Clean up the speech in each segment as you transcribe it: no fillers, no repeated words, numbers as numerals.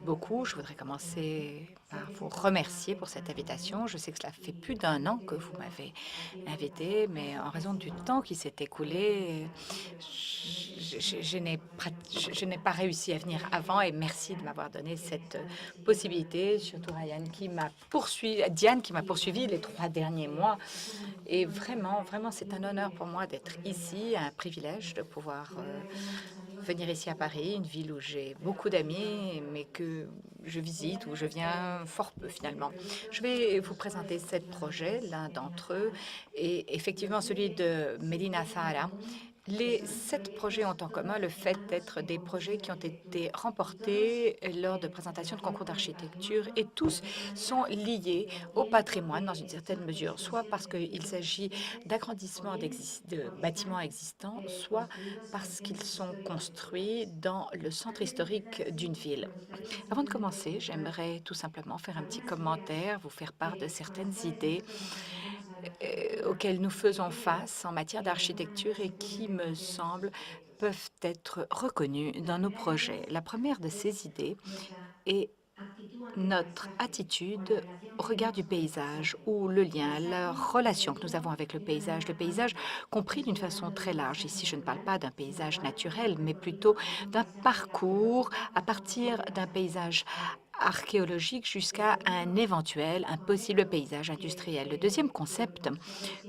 beaucoup. Je voudrais commencer par vous remercier pour cette invitation. Je sais que cela fait plus d'un an que vous m'avez invité, mais en raison du temps qui s'est écoulé, je n'ai pas réussi à venir avant et merci de m'avoir donné cette possibilité, surtout Diane qui m'a poursuivi les 3 derniers mois. Et vraiment, vraiment, c'est un honneur pour moi d'être ici, un privilège de pouvoir venir ici à Paris, une ville où j'ai beaucoup d'amis, mais que je visite, où je viens fort peu finalement. Je vais vous présenter 7 projets, l'un d'entre eux est effectivement celui de Medina Zahara. Les 7 projets ont en commun le fait d'être des projets qui ont été remportés lors de présentations de concours d'architecture et tous sont liés au patrimoine dans une certaine mesure, soit parce qu'il s'agit d'agrandissement de bâtiments existants, soit parce qu'ils sont construits dans le centre historique d'une ville. Avant de commencer, j'aimerais tout simplement faire un petit commentaire, vous faire part de certaines idées auxquelles nous faisons face en matière d'architecture et qui, me semble, peuvent être reconnues dans nos projets. La première de ces idées est notre attitude au regard du paysage ou le lien, la relation que nous avons avec le paysage compris d'une façon très large. Ici, je ne parle pas d'un paysage naturel, mais plutôt d'un parcours à partir d'un paysage archéologique jusqu'à un possible paysage industriel. Le deuxième concept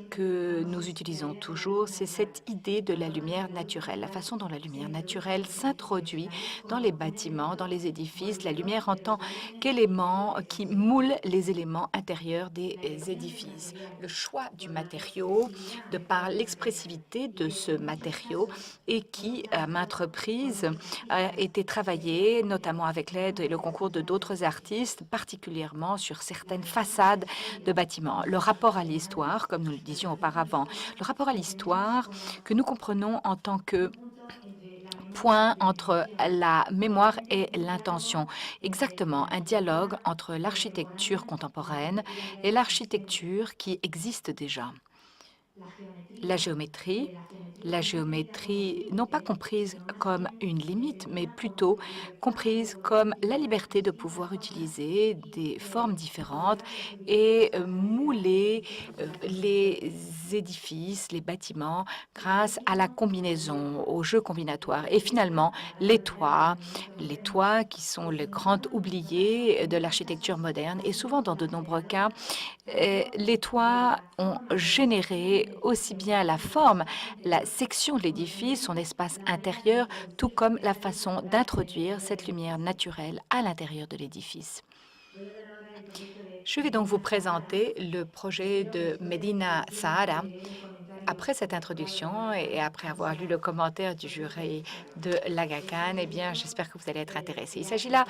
que nous utilisons toujours, c'est cette idée de la lumière naturelle, la façon dont la lumière naturelle s'introduit dans les bâtiments, dans les édifices, la lumière en tant qu'élément qui moule les éléments intérieurs des édifices. Le choix du matériau, de par l'expressivité de ce matériau et qui, à maintes reprises, a été travaillé, notamment avec l'aide et le concours de d'autres artistes, particulièrement sur certaines façades de bâtiments. Le rapport à l'histoire, comme nous le disions auparavant, le rapport à l'histoire que nous comprenons en tant que point entre la mémoire et l'intention. Exactement, un dialogue entre l'architecture contemporaine et l'architecture qui existe déjà. La géométrie non pas comprise comme une limite, mais plutôt comprise comme la liberté de pouvoir utiliser des formes différentes et mouler les édifices, les bâtiments, grâce à la combinaison, au jeu combinatoire. Et finalement, les toits qui sont les grands oubliés de l'architecture moderne. Et souvent, dans de nombreux cas, les toits ont généré aussi bien la forme, la section de l'édifice, son espace intérieur, tout comme la façon d'introduire cette lumière naturelle à l'intérieur de l'édifice. Je vais donc vous présenter le projet de Medina Zahara. Après cette introduction et après avoir lu le commentaire du jury de l'Aga Khan, eh bien, j'espère que vous allez être intéressés. Il s'agit là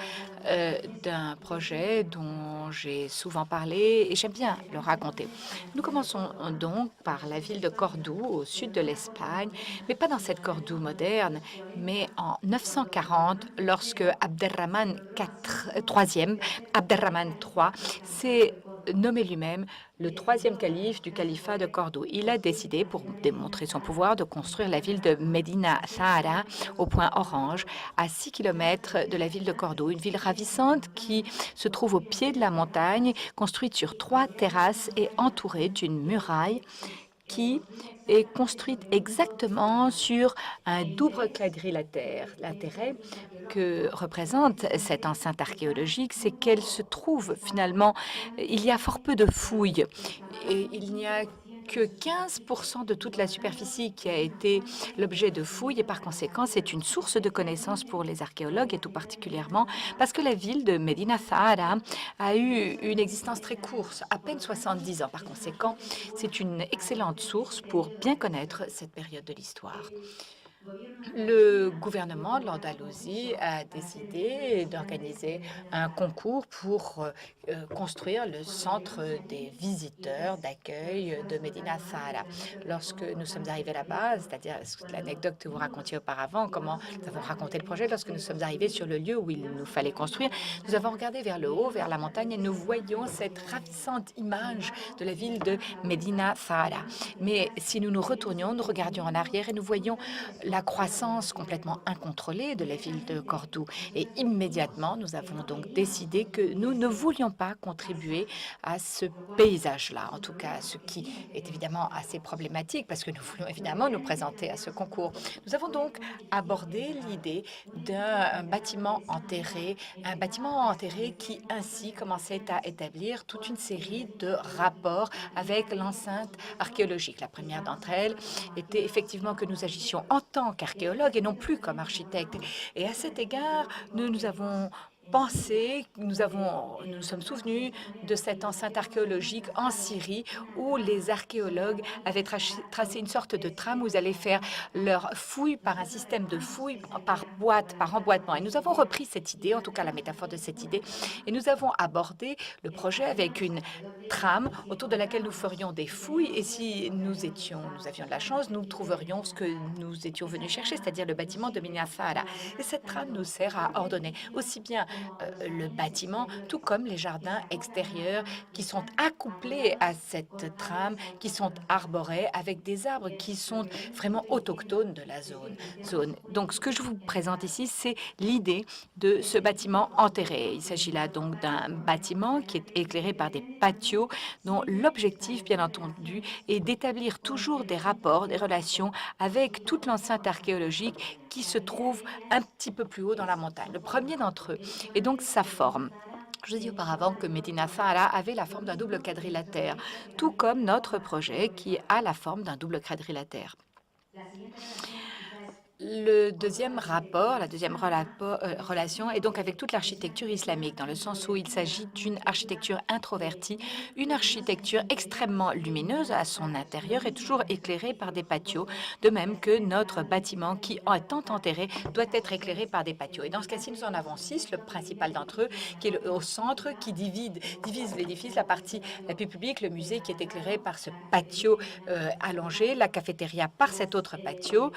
d'un projet dont j'ai souvent parlé et j'aime bien le raconter. Nous commençons donc par la ville de Cordoue, au sud de l'Espagne, mais pas dans cette Cordoue moderne, mais en 940, lorsque Abderrahman III, Abderrahman III, s'est nommé lui-même le troisième calife du califat de Cordoue. Il a décidé, pour démontrer son pouvoir, de construire la ville de Medina Zahara au point Orange, à 6 kilomètres de la ville de Cordoue, une ville ravissante qui se trouve au pied de la montagne, construite sur 3 terrasses et entourée d'une muraille qui est construite exactement sur un double quadrilatère. L'intérêt que représente cette enceinte archéologique, c'est qu'elle se trouve finalement, il y a fort peu de fouilles et il n'y a que 15% de toute la superficie qui a été l'objet de fouilles et par conséquent, c'est une source de connaissances pour les archéologues et tout particulièrement parce que la ville de Medina Zahara a eu une existence très courte, à peine 70 ans. Par conséquent, c'est une excellente source pour bien connaître cette période de l'histoire. Le gouvernement de l'Andalousie a décidé d'organiser un concours pour construire le centre des visiteurs d'accueil de Medina Zahara. Lorsque nous sommes arrivés là-bas, c'est-à-dire l'anecdote que vous racontiez auparavant, comment nous avons raconté le projet, lorsque nous sommes arrivés sur le lieu où il nous fallait construire, nous avons regardé vers le haut, vers la montagne, et nous voyions cette ravissante image de la ville de Medina Zahara. Mais si nous nous retournions, nous regardions en arrière et nous voyions la croissance complètement incontrôlée de la ville de Cordoue. Et immédiatement, nous avons donc décidé que nous ne voulions pas contribuer à ce paysage-là, en tout cas, ce qui est évidemment assez problématique parce que nous voulons évidemment nous présenter à ce concours. Nous avons donc abordé l'idée d'un bâtiment enterré qui ainsi commençait à établir toute une série de rapports avec l'enceinte archéologique. La première d'entre elles était effectivement que nous agissions en tant qu'archéologues et non plus comme architectes. Et à cet égard, nous avons pensé, nous nous sommes souvenus de cette enceinte archéologique en Syrie où les archéologues avaient tracé une sorte de trame où ils allaient faire leurs fouilles par un système de fouilles par boîte, par emboîtement. Et nous avons repris cette idée, en tout cas la métaphore de cette idée, et nous avons abordé le projet avec une trame autour de laquelle nous ferions des fouilles et si nous avions de la chance, nous trouverions ce que nous étions venus chercher, c'est-à-dire le bâtiment de Minafara. Et cette trame nous sert à ordonner aussi bien le bâtiment, tout comme les jardins extérieurs qui sont accouplés à cette trame, qui sont arborés avec des arbres qui sont vraiment autochtones de la zone. Donc, ce que je vous présente ici, c'est l'idée de ce bâtiment enterré. Il s'agit là donc d'un bâtiment qui est éclairé par des patios dont l'objectif, bien entendu, est d'établir toujours des rapports, des relations avec toute l'enceinte archéologique qui se trouve un petit peu plus haut dans la montagne. Le premier d'entre eux est donc sa forme. Je vous ai dit auparavant que Medina Sahara avait la forme d'un double quadrilatère, tout comme notre projet qui a la forme d'un double quadrilatère. Le deuxième rapport, la deuxième relation est donc avec toute l'architecture islamique, dans le sens où il s'agit d'une architecture introvertie, une architecture extrêmement lumineuse à son intérieur et toujours éclairée par des patios, de même que notre bâtiment qui, étant enterré, doit être éclairé par des patios. Et dans ce cas-ci, nous en avons 6, le principal d'entre eux, qui est au centre, qui divise l'édifice, la partie la plus publique, le musée qui est éclairé par ce patio allongé, la cafétéria par cet autre patio,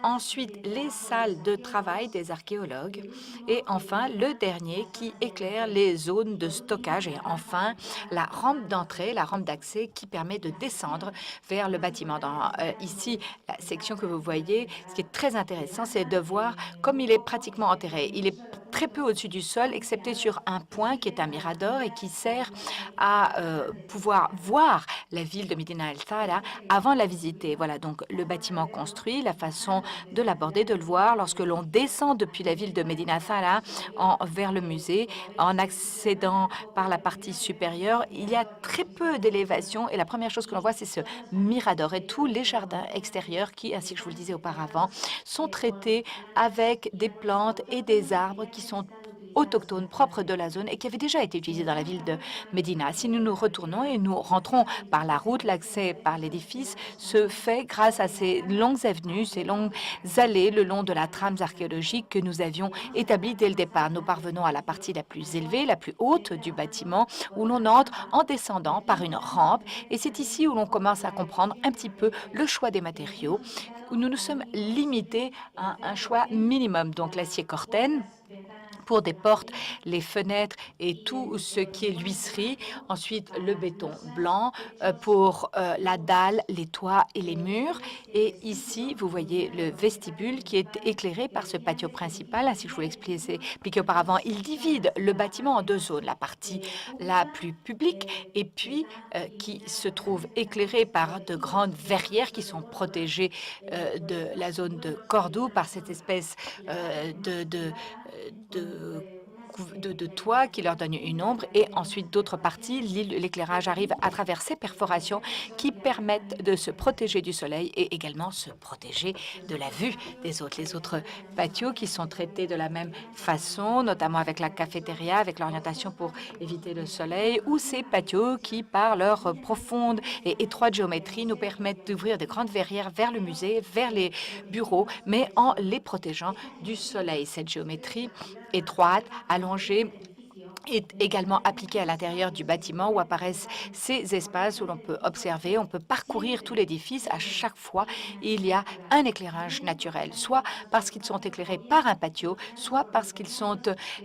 ensuite les salles de travail des archéologues et enfin le dernier qui éclaire les zones de stockage et enfin la rampe d'entrée, la rampe d'accès qui permet de descendre vers le bâtiment. Ici, la section que vous voyez, ce qui est très intéressant, c'est de voir comme il est pratiquement enterré. Il est très peu au-dessus du sol, excepté sur un point qui est un mirador et qui sert à pouvoir voir la ville de Medina el-Sahara avant de la visiter. Voilà donc le bâtiment construit, la façon de l'aborder, de le voir lorsque l'on descend depuis la ville de Medina Sahara vers le musée, en accédant par la partie supérieure. Il y a très peu d'élévation et la première chose que l'on voit, c'est ce mirador et tous les jardins extérieurs qui, ainsi que je vous le disais auparavant, sont traités avec des plantes et des arbres qui sont autochtones propres de la zone et qui avaient déjà été utilisés dans la ville de Médina. Si nous nous retournons et nous rentrons par la route, l'accès par l'édifice se fait grâce à ces longues avenues, ces longues allées le long de la trame archéologique que nous avions établie dès le départ. Nous parvenons à la partie la plus élevée, la plus haute du bâtiment, où l'on entre en descendant par une rampe. Et c'est ici où l'on commence à comprendre un petit peu le choix des matériaux, où nous nous sommes limités à un choix minimum. Donc l'acier corten pour des portes, les fenêtres et tout ce qui est l'huisserie. Ensuite, le béton blanc pour la dalle, les toits et les murs. Et ici, vous voyez le vestibule qui est éclairé par ce patio principal. Ainsi que je vous l'ai expliqué auparavant, il divide le bâtiment en deux zones. La partie la plus publique et puis qui se trouve éclairée par de grandes verrières qui sont protégées de la zone de Cordoue par cette espèce de toit qui leur donne une ombre et ensuite d'autres parties, l'éclairage arrive à travers ces perforations qui permettent de se protéger du soleil et également se protéger de la vue des autres. Les autres patios qui sont traités de la même façon, notamment avec la cafétéria, avec l'orientation pour éviter le soleil, ou ces patios qui, par leur profonde et étroite géométrie, nous permettent d'ouvrir de grandes verrières vers le musée, vers les bureaux, mais en les protégeant du soleil. Cette géométrie étroite, allongée, est également appliqué à l'intérieur du bâtiment où apparaissent ces espaces où l'on peut observer, on peut parcourir tout l'édifice. À chaque fois, il y a un éclairage naturel, soit parce qu'ils sont éclairés par un patio, soit parce qu'ils sont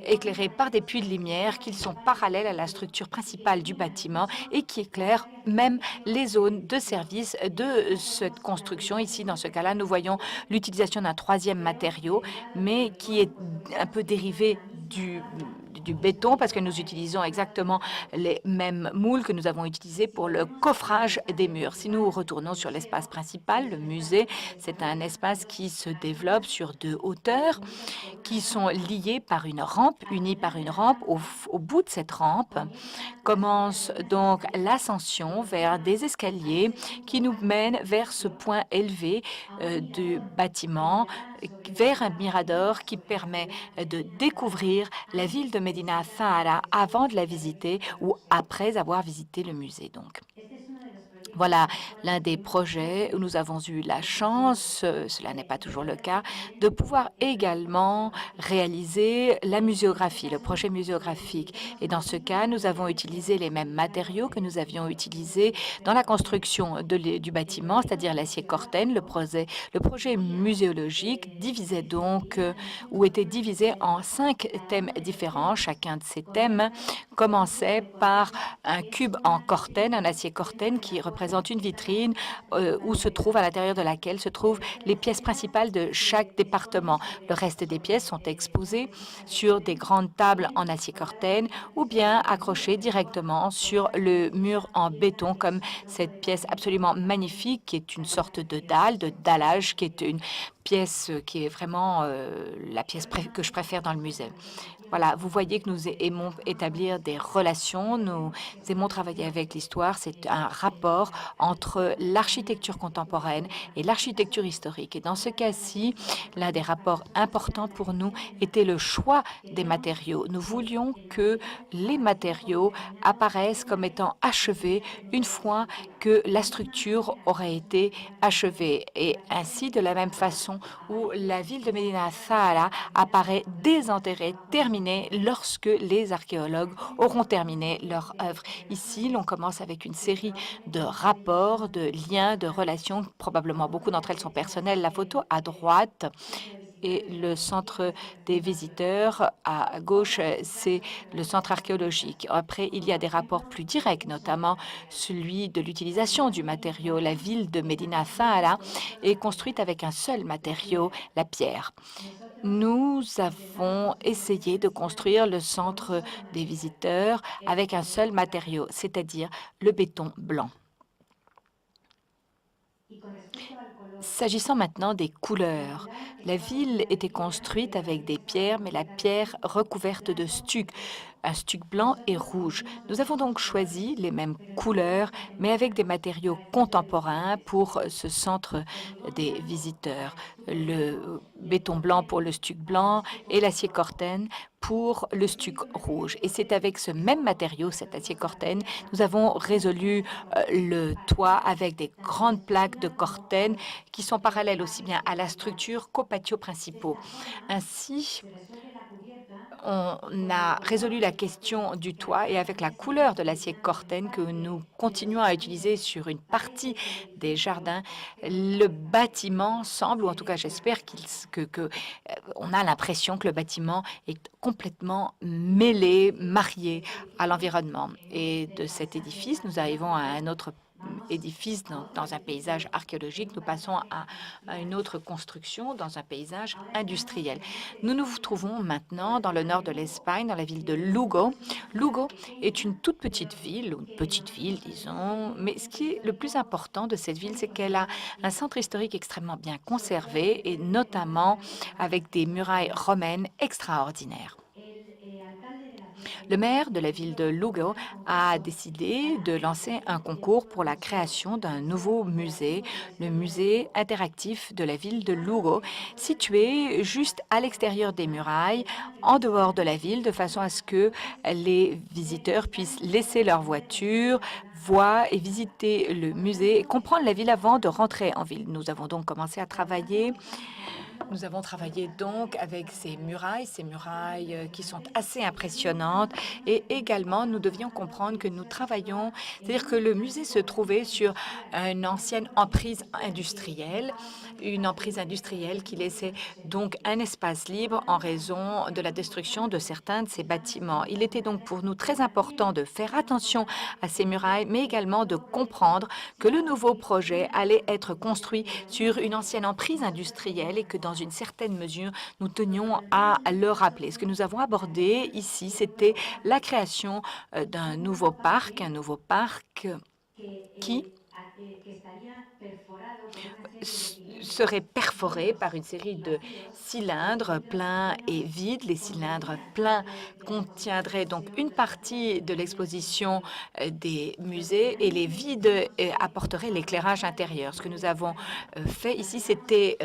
éclairés par des puits de lumière, qu'ils sont parallèles à la structure principale du bâtiment et qui éclairent même les zones de service de cette construction. Ici, dans ce cas-là, nous voyons l'utilisation d'un troisième matériau, mais qui est un peu dérivé du béton parce que nous utilisons exactement les mêmes moules que nous avons utilisés pour le coffrage des murs. Si nous retournons sur l'espace principal, le musée, c'est un espace qui se développe sur 2 hauteurs qui sont liées par une rampe, unies par une rampe. Au bout de cette rampe commence donc l'ascension vers des escaliers qui nous mènent vers ce point élevé du bâtiment, vers un mirador qui permet de découvrir la ville de Medina Zahara avant de la visiter ou après avoir visité le musée donc. Voilà l'un des projets où nous avons eu la chance, cela n'est pas toujours le cas, de pouvoir également réaliser la muséographie, le projet muséographique. Et dans ce cas, nous avons utilisé les mêmes matériaux que nous avions utilisés dans la construction du bâtiment, c'est-à-dire l'acier Corten. Le projet muséologique divisait donc, ou était divisé en 5 thèmes différents. Chacun de ces thèmes commençait par un cube en Corten, un acier Corten qui représente une vitrine où se trouve, à l'intérieur de laquelle se trouvent les pièces principales de chaque département. Le reste des pièces sont exposées sur des grandes tables en acier Corten ou bien accrochées directement sur le mur en béton, comme cette pièce absolument magnifique qui est une sorte de dalle, de dallage, qui est une pièce qui est vraiment la pièce que je préfère dans le musée. Voilà, vous voyez que nous aimons établir des relations, nous aimons travailler avec l'histoire. C'est un rapport entre l'architecture contemporaine et l'architecture historique. Et dans ce cas-ci, l'un des rapports importants pour nous était le choix des matériaux. Nous voulions que les matériaux apparaissent comme étant achevés une fois que la structure aurait été achevée. Et ainsi, de la même façon où la ville de Medina Zahara apparaît désenterrée, terminée, lorsque les archéologues auront terminé leur œuvre. Ici, l'on commence avec une série de rapports, de liens, de relations. Probablement, beaucoup d'entre elles sont personnelles. La photo à droite et le centre des visiteurs à gauche, c'est le centre archéologique. Après, il y a des rapports plus directs, notamment celui de l'utilisation du matériau. La ville de Medina Zahara est construite avec un seul matériau, la pierre. Nous avons essayé de construire le centre des visiteurs avec un seul matériau, c'est-à-dire le béton blanc. S'agissant maintenant des couleurs, la ville était construite avec des pierres, mais la pierre recouverte de stuc, un stuc blanc et rouge. Nous avons donc choisi les mêmes couleurs, mais avec des matériaux contemporains pour ce centre des visiteurs. Le béton blanc pour le stuc blanc et l'acier Corten pour le stuc rouge. Et c'est avec ce même matériau, cet acier Corten, nous avons résolu le toit avec des grandes plaques de Corten qui sont parallèles aussi bien à la structure qu'aux patios principaux. Ainsi, on a résolu la question du toit et avec la couleur de l'acier Corten que nous continuons à utiliser sur une partie des jardins, le bâtiment semble, ou en tout cas j'espère on a l'impression que le bâtiment est complètement mêlé, marié à l'environnement. Et de cet édifice, nous arrivons à un autre édifice dans un paysage archéologique, nous passons à une autre construction dans un paysage industriel. Nous nous trouvons maintenant dans le nord de l'Espagne, dans la ville de Lugo. Lugo est une toute petite ville, ou une petite ville, disons, mais ce qui est le plus important de cette ville, c'est qu'elle a un centre historique extrêmement bien conservé et notamment avec des murailles romaines extraordinaires. Le maire de la ville de Lugo a décidé de lancer un concours pour la création d'un nouveau musée, le musée interactif de la ville de Lugo, situé juste à l'extérieur des murailles, en dehors de la ville, de façon à ce que les visiteurs puissent laisser leur voiture, voir et visiter le musée et comprendre la ville avant de rentrer en ville. Nous avons donc commencé à travailler Nous avons travaillé donc avec ces murailles qui sont assez impressionnantes et également nous devions comprendre que nous travaillons, c'est-à-dire que le musée se trouvait sur une ancienne une emprise industrielle qui laissait donc un espace libre en raison de la destruction de certains de ces bâtiments. Il était donc pour nous très important de faire attention à ces murailles, mais également de comprendre que le nouveau projet allait être construit sur une ancienne emprise industrielle et que dans une certaine mesure, nous tenions à le rappeler. Ce que nous avons abordé ici, c'était la création d'un nouveau parc, un nouveau parc qui serait perforé par une série de cylindres pleins et vides. Les cylindres pleins contiendraient donc une partie de l'exposition des musées et les vides apporteraient l'éclairage intérieur. Ce que nous avons fait ici, c'était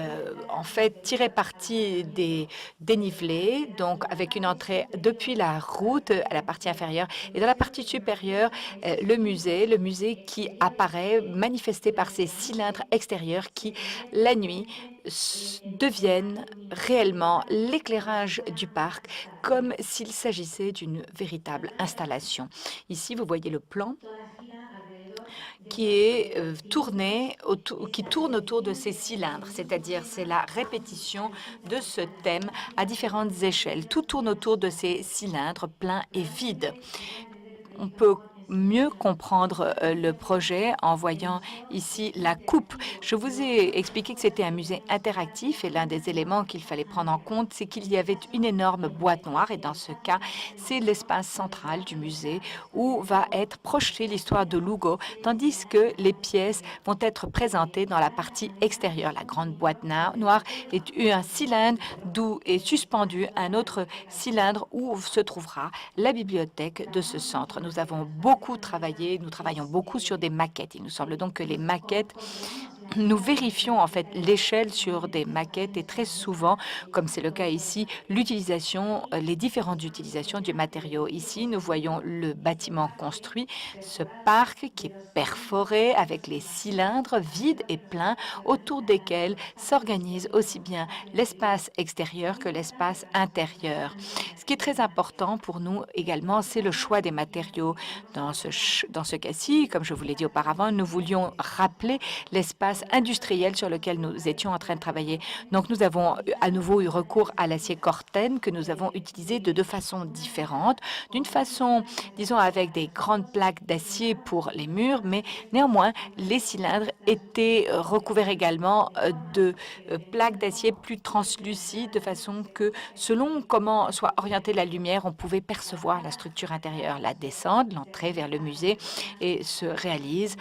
en fait tirer parti des dénivelés, donc avec une entrée depuis la route à la partie inférieure et dans la partie supérieure, le musée qui apparaît manifesté par ces cylindres extérieurs qui, la nuit, deviennent réellement l'éclairage du parc comme s'il s'agissait d'une véritable installation. Ici, vous voyez le plan qui est qui tourne autour de ces cylindres, c'est-à-dire c'est la répétition de ce thème à différentes échelles. Tout tourne autour de ces cylindres pleins et vides. On peut mieux comprendre le projet en voyant ici la coupe. Je vous ai expliqué que c'était un musée interactif et l'un des éléments qu'il fallait prendre en compte, c'est qu'il y avait une énorme boîte noire et dans ce cas, c'est l'espace central du musée où va être projetée l'histoire de Lugo, tandis que les pièces vont être présentées dans la partie extérieure. La grande boîte noire est un cylindre d'où est suspendu un autre cylindre où se trouvera la bibliothèque de ce centre. Nous avons beaucoup travaillé, nous travaillons beaucoup sur des maquettes. Il nous semble donc que les maquettes nous vérifions en fait l'échelle sur des maquettes et très souvent, comme c'est le cas ici, les différentes utilisations du matériau. Ici, nous voyons le bâtiment construit, ce parc qui est perforé avec les cylindres vides et pleins autour desquels s'organise aussi bien l'espace extérieur que l'espace intérieur. Ce qui est très important pour nous également, c'est le choix des matériaux. Dans ce cas-ci, comme je vous l'ai dit auparavant, nous voulions rappeler l'espace industriel sur lequel nous étions en train de travailler. Donc, nous avons à nouveau eu recours à l'acier Corten que nous avons utilisé de deux façons différentes. D'une façon, disons, avec des grandes plaques d'acier pour les murs, mais néanmoins, les cylindres étaient recouverts également de plaques d'acier plus translucides, de façon que, selon comment soit orientée la lumière, on pouvait percevoir la structure intérieure. La descente, l'entrée vers le musée, et se réalise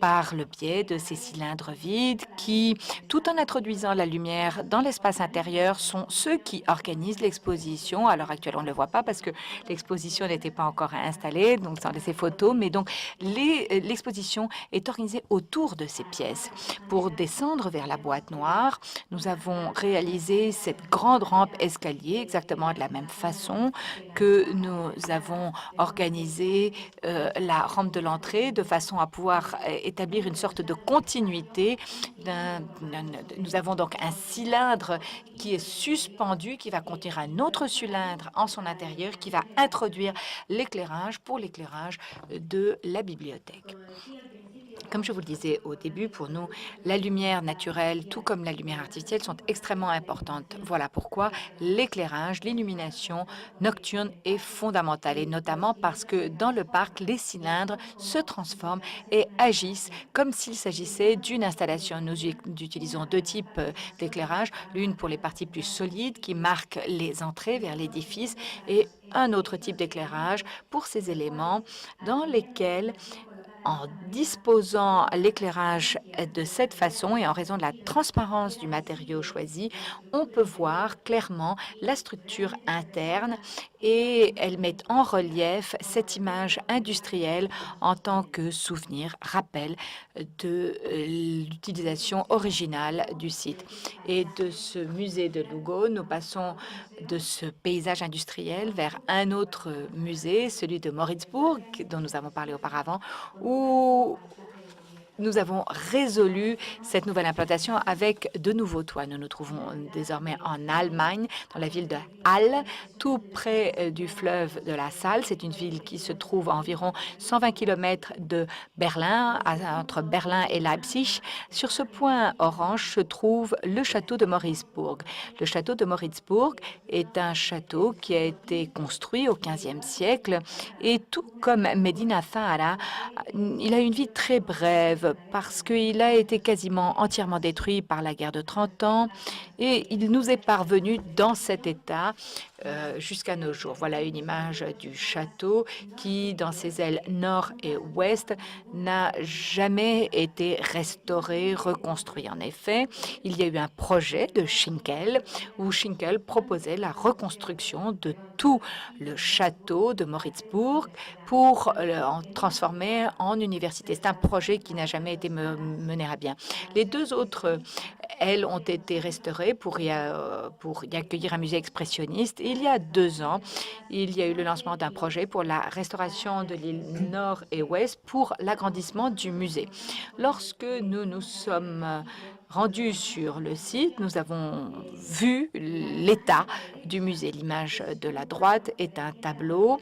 par le biais de ces cylindres vides qui, tout en introduisant la lumière dans l'espace intérieur, sont ceux qui organisent l'exposition. À l'heure actuelle, on ne le voit pas parce que l'exposition n'était pas encore installée, donc sans laisser photo, mais donc l'exposition est organisée autour de ces pièces. Pour descendre vers la boîte noire, nous avons réalisé cette grande rampe escalier exactement de la même façon que nous avons organisé la rampe de l'entrée de façon à pouvoir établir une sorte de continuité. Nous avons donc un cylindre qui est suspendu, qui va contenir un autre cylindre en son intérieur, qui va introduire l'éclairage pour l'éclairage de la bibliothèque. Comme je vous le disais au début, pour nous, la lumière naturelle, tout comme la lumière artificielle, sont extrêmement importantes. Voilà pourquoi l'éclairage, l'illumination nocturne est fondamentale, et notamment parce que dans le parc, les cylindres se transforment et agissent comme s'il s'agissait d'une installation. Nous utilisons deux types d'éclairage, l'une pour les parties plus solides qui marquent les entrées vers l'édifice et un autre type d'éclairage pour ces éléments dans lesquels en disposant l'éclairage de cette façon et en raison de la transparence du matériau choisi, on peut voir clairement la structure interne et elle met en relief cette image industrielle en tant que souvenir, rappel de l'utilisation originale du site. Et de ce musée de Lugo, nous passons de ce paysage industriel vers un autre musée, celui de Moritzburg, dont nous avons parlé auparavant, où nous avons résolu cette nouvelle implantation avec de nouveaux toits. Nous nous trouvons désormais en Allemagne, dans la ville de Halle, tout près du fleuve de la Saale. C'est une ville qui se trouve à environ 120 km de Berlin, entre Berlin et Leipzig. Sur ce point orange se trouve le château de Moritzburg. Le château de Moritzburg est un château qui a été construit au XVe siècle et tout comme Medina Zahara, il a une vie très brève parce qu'il a été quasiment entièrement détruit par la guerre de 30 ans et il nous est parvenu dans cet état jusqu'à nos jours. Voilà une image du château qui, dans ses ailes nord et ouest, n'a jamais été restauré, reconstruit. En effet, il y a eu un projet de Schinkel où Schinkel proposait la reconstruction de tout le château de Moritzburg pour en transformer en université. C'est un projet qui n'a jamais été mené à bien. Les deux autres ailes ont été restaurées pour y accueillir un musée expressionniste. Et il y a 2 ans, il y a eu le lancement d'un projet pour la restauration de l'île nord et ouest pour l'agrandissement du musée. Lorsque nous nous sommes rendus sur le site, nous avons vu l'état du musée. L'image de la droite est un tableau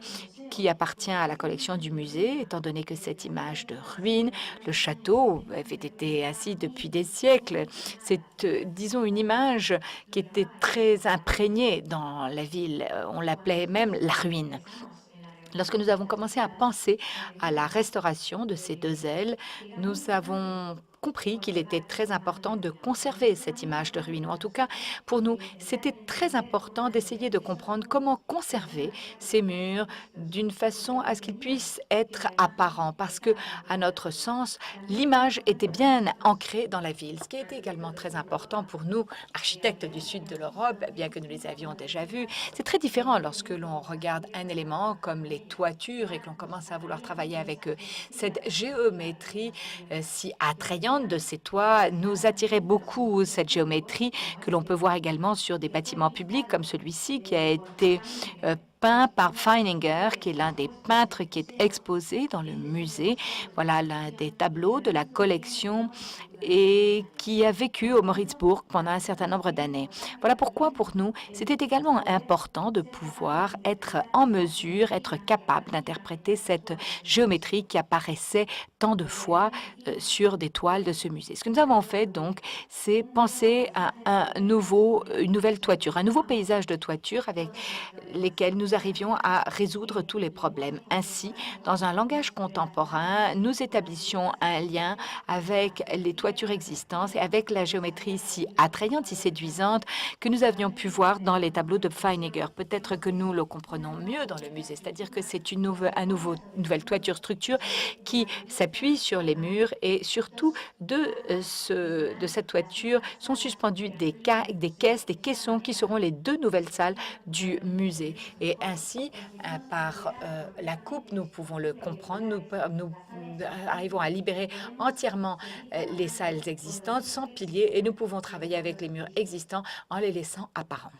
qui appartient à la collection du musée, étant donné que cette image de ruine, le château avait été ainsi depuis des siècles. C'est, disons, une image qui était très imprégnée dans la ville. On l'appelait même la ruine. Lorsque nous avons commencé à penser à la restauration de ces 2 ailes, nous avons compris qu'il était très important de conserver cette image de ruine. Ou en tout cas, pour nous, c'était très important d'essayer de comprendre comment conserver ces murs d'une façon à ce qu'ils puissent être apparents. Parce que, à notre sens, l'image était bien ancrée dans la ville. Ce qui a été également très important pour nous, architectes du sud de l'Europe, bien que nous les avions déjà vus. C'est très différent lorsque l'on regarde un élément comme les toitures et que l'on commence à vouloir travailler avec eux. Cette géométrie si attrayante de ces toits nous attirait beaucoup, cette géométrie que l'on peut voir également sur des bâtiments publics comme celui-ci qui a été peint par Feininger, qui est l'un des peintres qui est exposé dans le musée. Voilà l'un des tableaux de la collection et qui a vécu au Moritzburg pendant un certain nombre d'années. Voilà pourquoi, pour nous, c'était également important de pouvoir être en mesure, être capable d'interpréter cette géométrie qui apparaissait tant de fois sur des toiles de ce musée. Ce que nous avons fait, donc, c'est penser à une nouvelle toiture, un nouveau paysage de toiture avec lesquels nous arrivions à résoudre tous les problèmes. Ainsi, dans un langage contemporain, nous établissions un lien avec les toitures existantes et avec la géométrie si attrayante, si séduisante que nous avions pu voir dans les tableaux de Feininger. Peut-être que nous le comprenons mieux dans le musée, c'est-à-dire que c'est une nouvelle toiture structure qui s'appuie sur les murs et surtout de cette toiture sont suspendus des caisses, des caissons qui seront les 2 nouvelles salles du musée. Et ainsi, par la coupe, nous pouvons le comprendre, nous arrivons à libérer entièrement les salles existantes sans piliers et nous pouvons travailler avec les murs existants en les laissant apparents.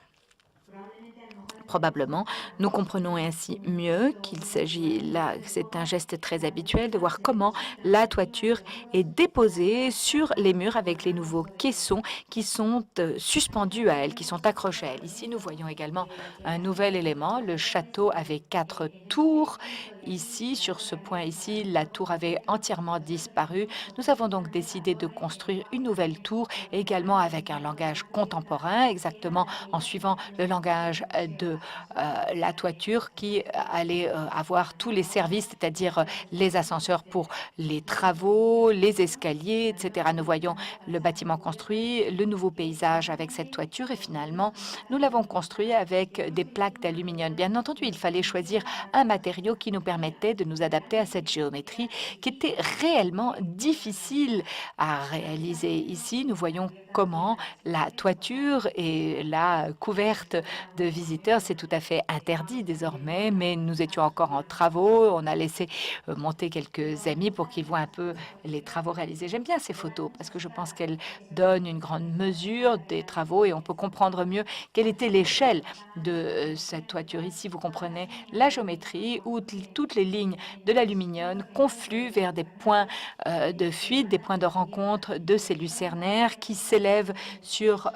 Probablement, nous comprenons ainsi mieux qu'il s'agit là, c'est un geste très habituel de voir comment la toiture est déposée sur les murs avec les nouveaux caissons qui sont suspendus à elle, qui sont accrochés à elle. Ici, nous voyons également un nouvel élément. Le château avait 4 tours. Ici, sur ce point ici, la tour avait entièrement disparu. Nous avons donc décidé de construire une nouvelle tour, également avec un langage contemporain, exactement en suivant le langage de la toiture qui allait avoir tous les services, c'est-à-dire les ascenseurs pour les travaux, les escaliers, etc. Nous voyons le bâtiment construit, le nouveau paysage avec cette toiture et finalement, nous l'avons construit avec des plaques d'aluminium. Bien entendu, il fallait choisir un matériau qui nous permettait de nous adapter à cette géométrie qui était réellement difficile à réaliser. Ici, nous voyons comment la toiture et la couverte de visiteurs, c'est tout à fait interdit désormais, mais nous étions encore en travaux. On a laissé monter quelques amis pour qu'ils voient un peu les travaux réalisés. J'aime bien ces photos parce que je pense qu'elles donnent une grande mesure des travaux et on peut comprendre mieux quelle était l'échelle de cette toiture. Ici, vous comprenez la géométrie où toutes les lignes de l'aluminium confluent vers des points de fuite, des points de rencontre de ces lucernaires qui s'élèvent sur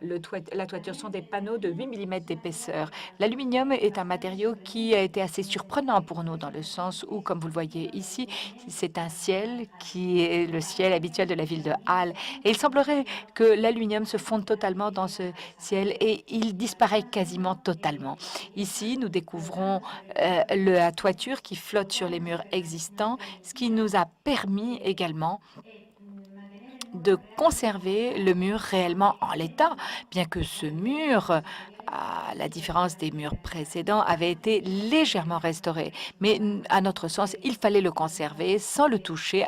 la toiture. Ce sont des panneaux de 8 mm d'épaisseur. L'aluminium est un matériau qui a été assez surprenant pour nous dans le sens où, comme vous le voyez ici, c'est un ciel qui est le ciel habituel de la ville de Halle. Et il semblerait que l'aluminium se fonde totalement dans ce ciel et il disparaît quasiment totalement. Ici, nous découvrons la toiture qui flotte sur les murs existants, ce qui nous a permis également de conserver le mur réellement en l'état, bien que ce mur, à la différence des murs précédents, avait été légèrement restauré. Mais à notre sens, il fallait le conserver sans le toucher,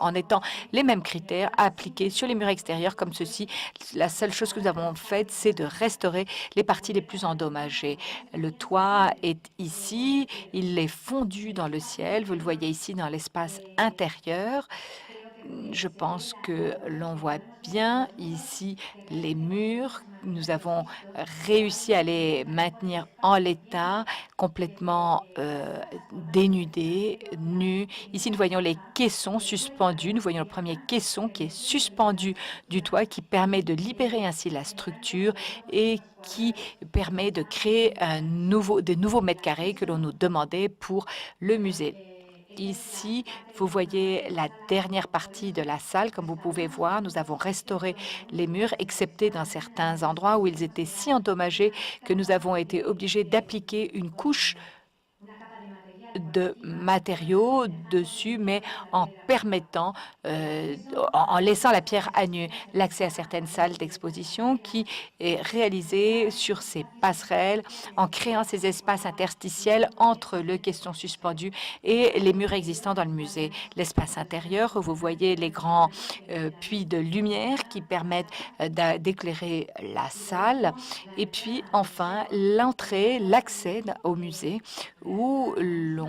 en étant les mêmes critères appliqués sur les murs extérieurs comme ceci. La seule chose que nous avons faite, c'est de restaurer les parties les plus endommagées. Le toit est ici, il est fondu dans le ciel, vous le voyez ici dans l'espace intérieur. Je pense que l'on voit bien ici les murs. Nous avons réussi à les maintenir en l'état, complètement dénudés, nus. Ici, nous voyons les caissons suspendus. Nous voyons le premier caisson qui est suspendu du toit, qui permet de libérer ainsi la structure et qui permet de créer de nouveaux mètres carrés que l'on nous demandait pour le musée. Ici, vous voyez la dernière partie de la salle. Comme vous pouvez voir, nous avons restauré les murs, excepté dans certains endroits où ils étaient si endommagés que nous avons été obligés d'appliquer une couche de matériaux dessus, mais en permettant, en laissant la pierre à nu, l'accès à certaines salles d'exposition qui est réalisé sur ces passerelles, en créant ces espaces interstitiels entre le caisson suspendu et les murs existants dans le musée. L'espace intérieur, où vous voyez les grands puits de lumière qui permettent d'éclairer la salle. Et puis, enfin, l'entrée, l'accès au musée, où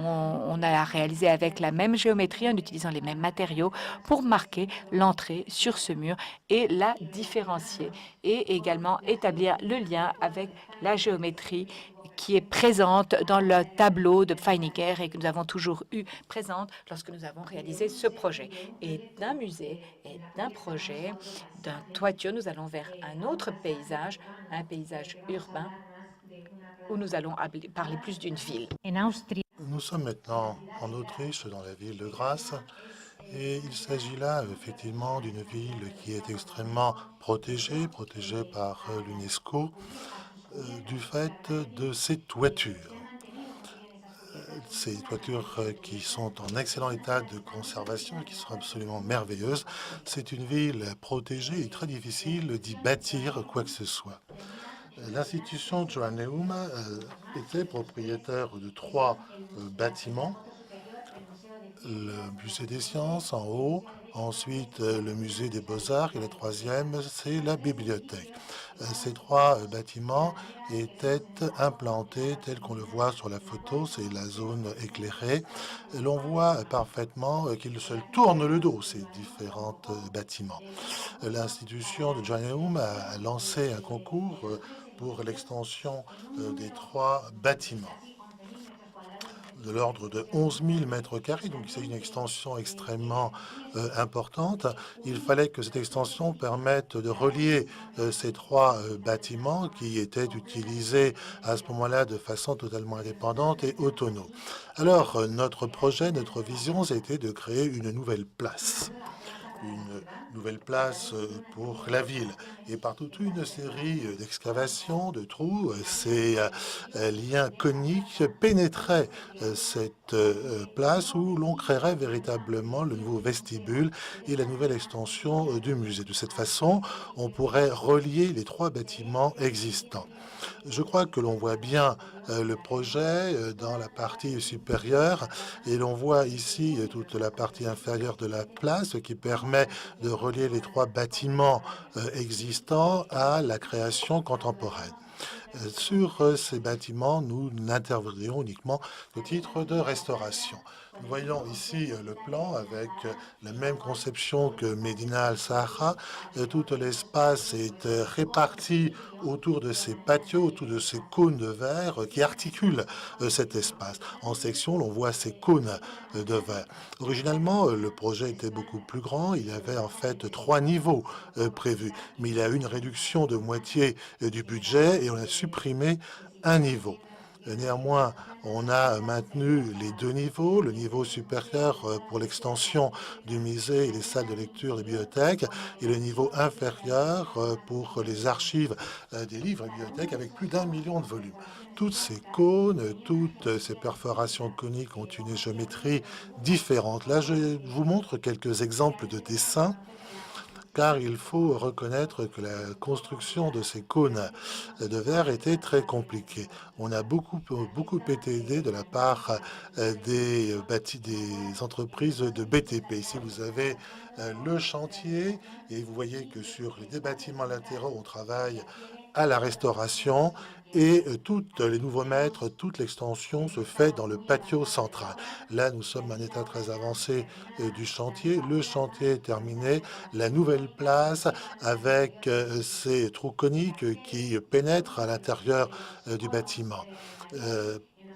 on a réalisé avec la même géométrie, en utilisant les mêmes matériaux, pour marquer l'entrée sur ce mur et la différencier, et également établir le lien avec la géométrie qui est présente dans le tableau de Pfeiniger et que nous avons toujours eu présente lorsque nous avons réalisé ce projet. Et d'un musée et d'un projet, d'un toiture, nous allons vers un autre paysage, un paysage urbain, où nous allons parler plus d'une ville. Nous sommes maintenant en Autriche, dans la ville de Graz, et il s'agit là effectivement d'une ville qui est extrêmement protégée par l'UNESCO, du fait de ses toitures. Ces toitures qui sont en excellent état de conservation et qui sont absolument merveilleuses. C'est une ville protégée et très difficile d'y bâtir quoi que ce soit. L'institution Joanneum était propriétaire de 3 bâtiments. Le musée des sciences en haut, ensuite le musée des beaux-arts et le troisième, c'est la bibliothèque. Ces 3 bâtiments étaient implantés tels qu'on le voit sur la photo, c'est la zone éclairée. L'on voit parfaitement qu'ils se tournent le dos, ces différents bâtiments. L'institution de Joanneum a lancé un concours pour l'extension des 3 bâtiments de l'ordre de 11 000 mètres carrés, donc c'est une extension extrêmement importante. Il fallait que cette extension permette de relier ces 3 bâtiments qui étaient utilisés à ce moment-là de façon totalement indépendante et autonome. Alors, notre projet, notre vision, c'était de créer une nouvelle place pour la ville. Et par toute une série d'excavations, de trous, ces liens coniques pénétraient cette place où l'on créerait véritablement le nouveau vestibule et la nouvelle extension du musée. De cette façon, on pourrait relier les 3 bâtiments existants. Je crois que l'on voit bien le projet dans la partie supérieure et l'on voit ici toute la partie inférieure de la place qui permet de relier les trois bâtiments existants à la création contemporaine. Sur ces bâtiments, nous n'intervenions uniquement au titre de restauration. Nous voyons ici le plan avec la même conception que Médina Al-Sahara. Tout l'espace est réparti autour de ces patios, autour de ces cônes de verre qui articulent cet espace. En section, l'on voit ces cônes de verre. Originalement, le projet était beaucoup plus grand. Il y avait en fait 3 niveaux prévus, mais il y a eu une réduction de moitié du budget et on a supprimé un niveau. Néanmoins, on a maintenu les 2 niveaux, le niveau supérieur pour l'extension du musée et les salles de lecture des bibliothèques, et le niveau inférieur pour les archives des livres et bibliothèques avec plus d'1 million de volumes. Toutes ces cônes, toutes ces perforations coniques ont une géométrie différente. Là, je vous montre quelques exemples de dessins car il faut reconnaître que la construction de ces cônes de verre était très compliquée. On a beaucoup été aidé de la part des entreprises de BTP. Ici, vous avez le chantier et vous voyez que sur les deux bâtiments latéraux, on travaille à la restauration et tous les nouveaux mètres, toute l'extension se fait dans le patio central. Là, nous sommes à un état très avancé du chantier. Le chantier est terminé. La nouvelle place avec ces trous coniques qui pénètrent à l'intérieur du bâtiment.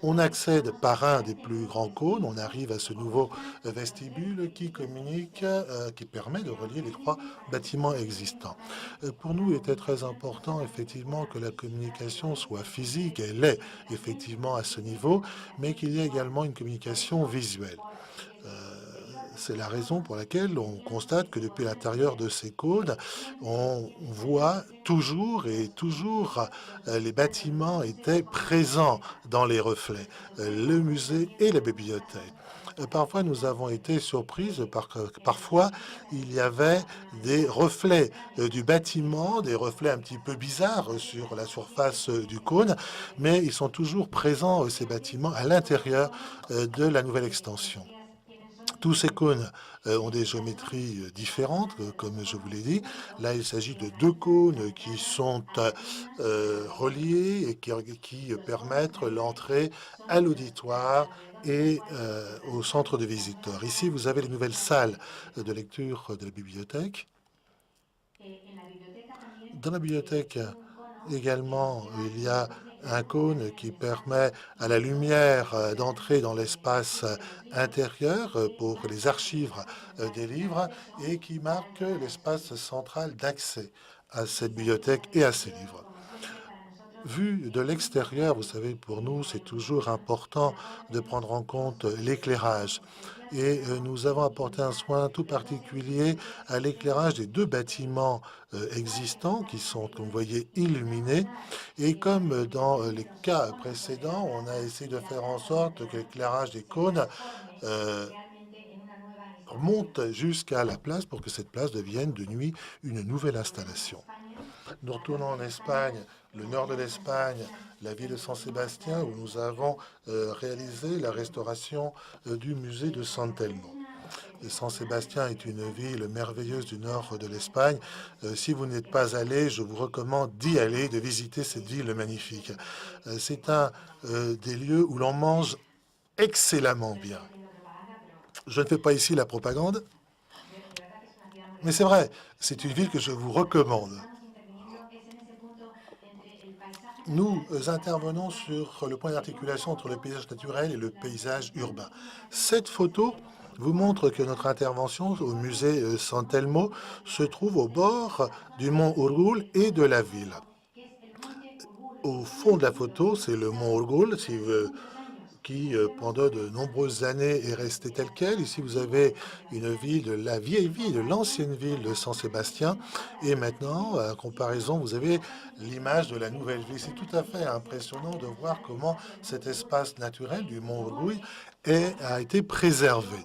On accède par un des plus grands cônes, on arrive à ce nouveau vestibule qui communique, qui permet de relier les 3 bâtiments existants. Pour nous, il était très important effectivement que la communication soit physique, elle l'est effectivement à ce niveau, mais qu'il y ait également une communication visuelle. C'est la raison pour laquelle on constate que depuis l'intérieur de ces cônes, on voit toujours et toujours les bâtiments étaient présents dans les reflets, le musée et la bibliothèque. Parfois, nous avons été surprises parce que parfois, il y avait des reflets du bâtiment, des reflets un petit peu bizarres sur la surface du cône, mais ils sont toujours présents, ces bâtiments, à l'intérieur de la nouvelle extension. Tous ces cônes ont des géométries différentes, comme je vous l'ai dit. Là, il s'agit de 2 cônes qui sont reliés et qui permettent l'entrée à l'auditoire et au centre de visiteurs. Ici, vous avez les nouvelles salles de lecture de la bibliothèque. Dans la bibliothèque également, il y a un cône qui permet à la lumière d'entrer dans l'espace intérieur pour les archives des livres et qui marque l'espace central d'accès à cette bibliothèque et à ces livres. Vu de l'extérieur, vous savez, pour nous, c'est toujours important de prendre en compte l'éclairage. Et nous avons apporté un soin tout particulier à l'éclairage des 2 bâtiments existants qui sont, comme vous voyez, illuminés. Et comme dans les cas précédents, on a essayé de faire en sorte que l'éclairage des cônes euh, monte jusqu'à la place pour que cette place devienne de nuit une nouvelle installation. Nous retournons en Espagne, le nord de l'Espagne, la ville de San Sébastien, où nous avons réalisé la restauration du musée de San Telmo. San Sébastien est une ville merveilleuse du nord de l'Espagne. Si vous n'êtes pas allé, je vous recommande d'y aller, de visiter cette ville magnifique. C'est un des lieux où l'on mange excellemment bien. Je ne fais pas ici la propagande, mais c'est vrai, c'est une ville que je vous recommande. Nous intervenons sur le point d'articulation entre le paysage naturel et le paysage urbain. Cette photo vous montre que notre intervention au musée San Telmo se trouve au bord du mont Urgul et de la ville. Au fond de la photo, c'est le mont Urgul, qui, pendant de nombreuses années, est resté tel quel. Ici, vous avez une ville, la vieille ville, l'ancienne ville de San Sébastien. Et maintenant, en comparaison, vous avez l'image de la nouvelle ville. C'est tout à fait impressionnant de voir comment cet espace naturel du Mont Urgull a été préservé.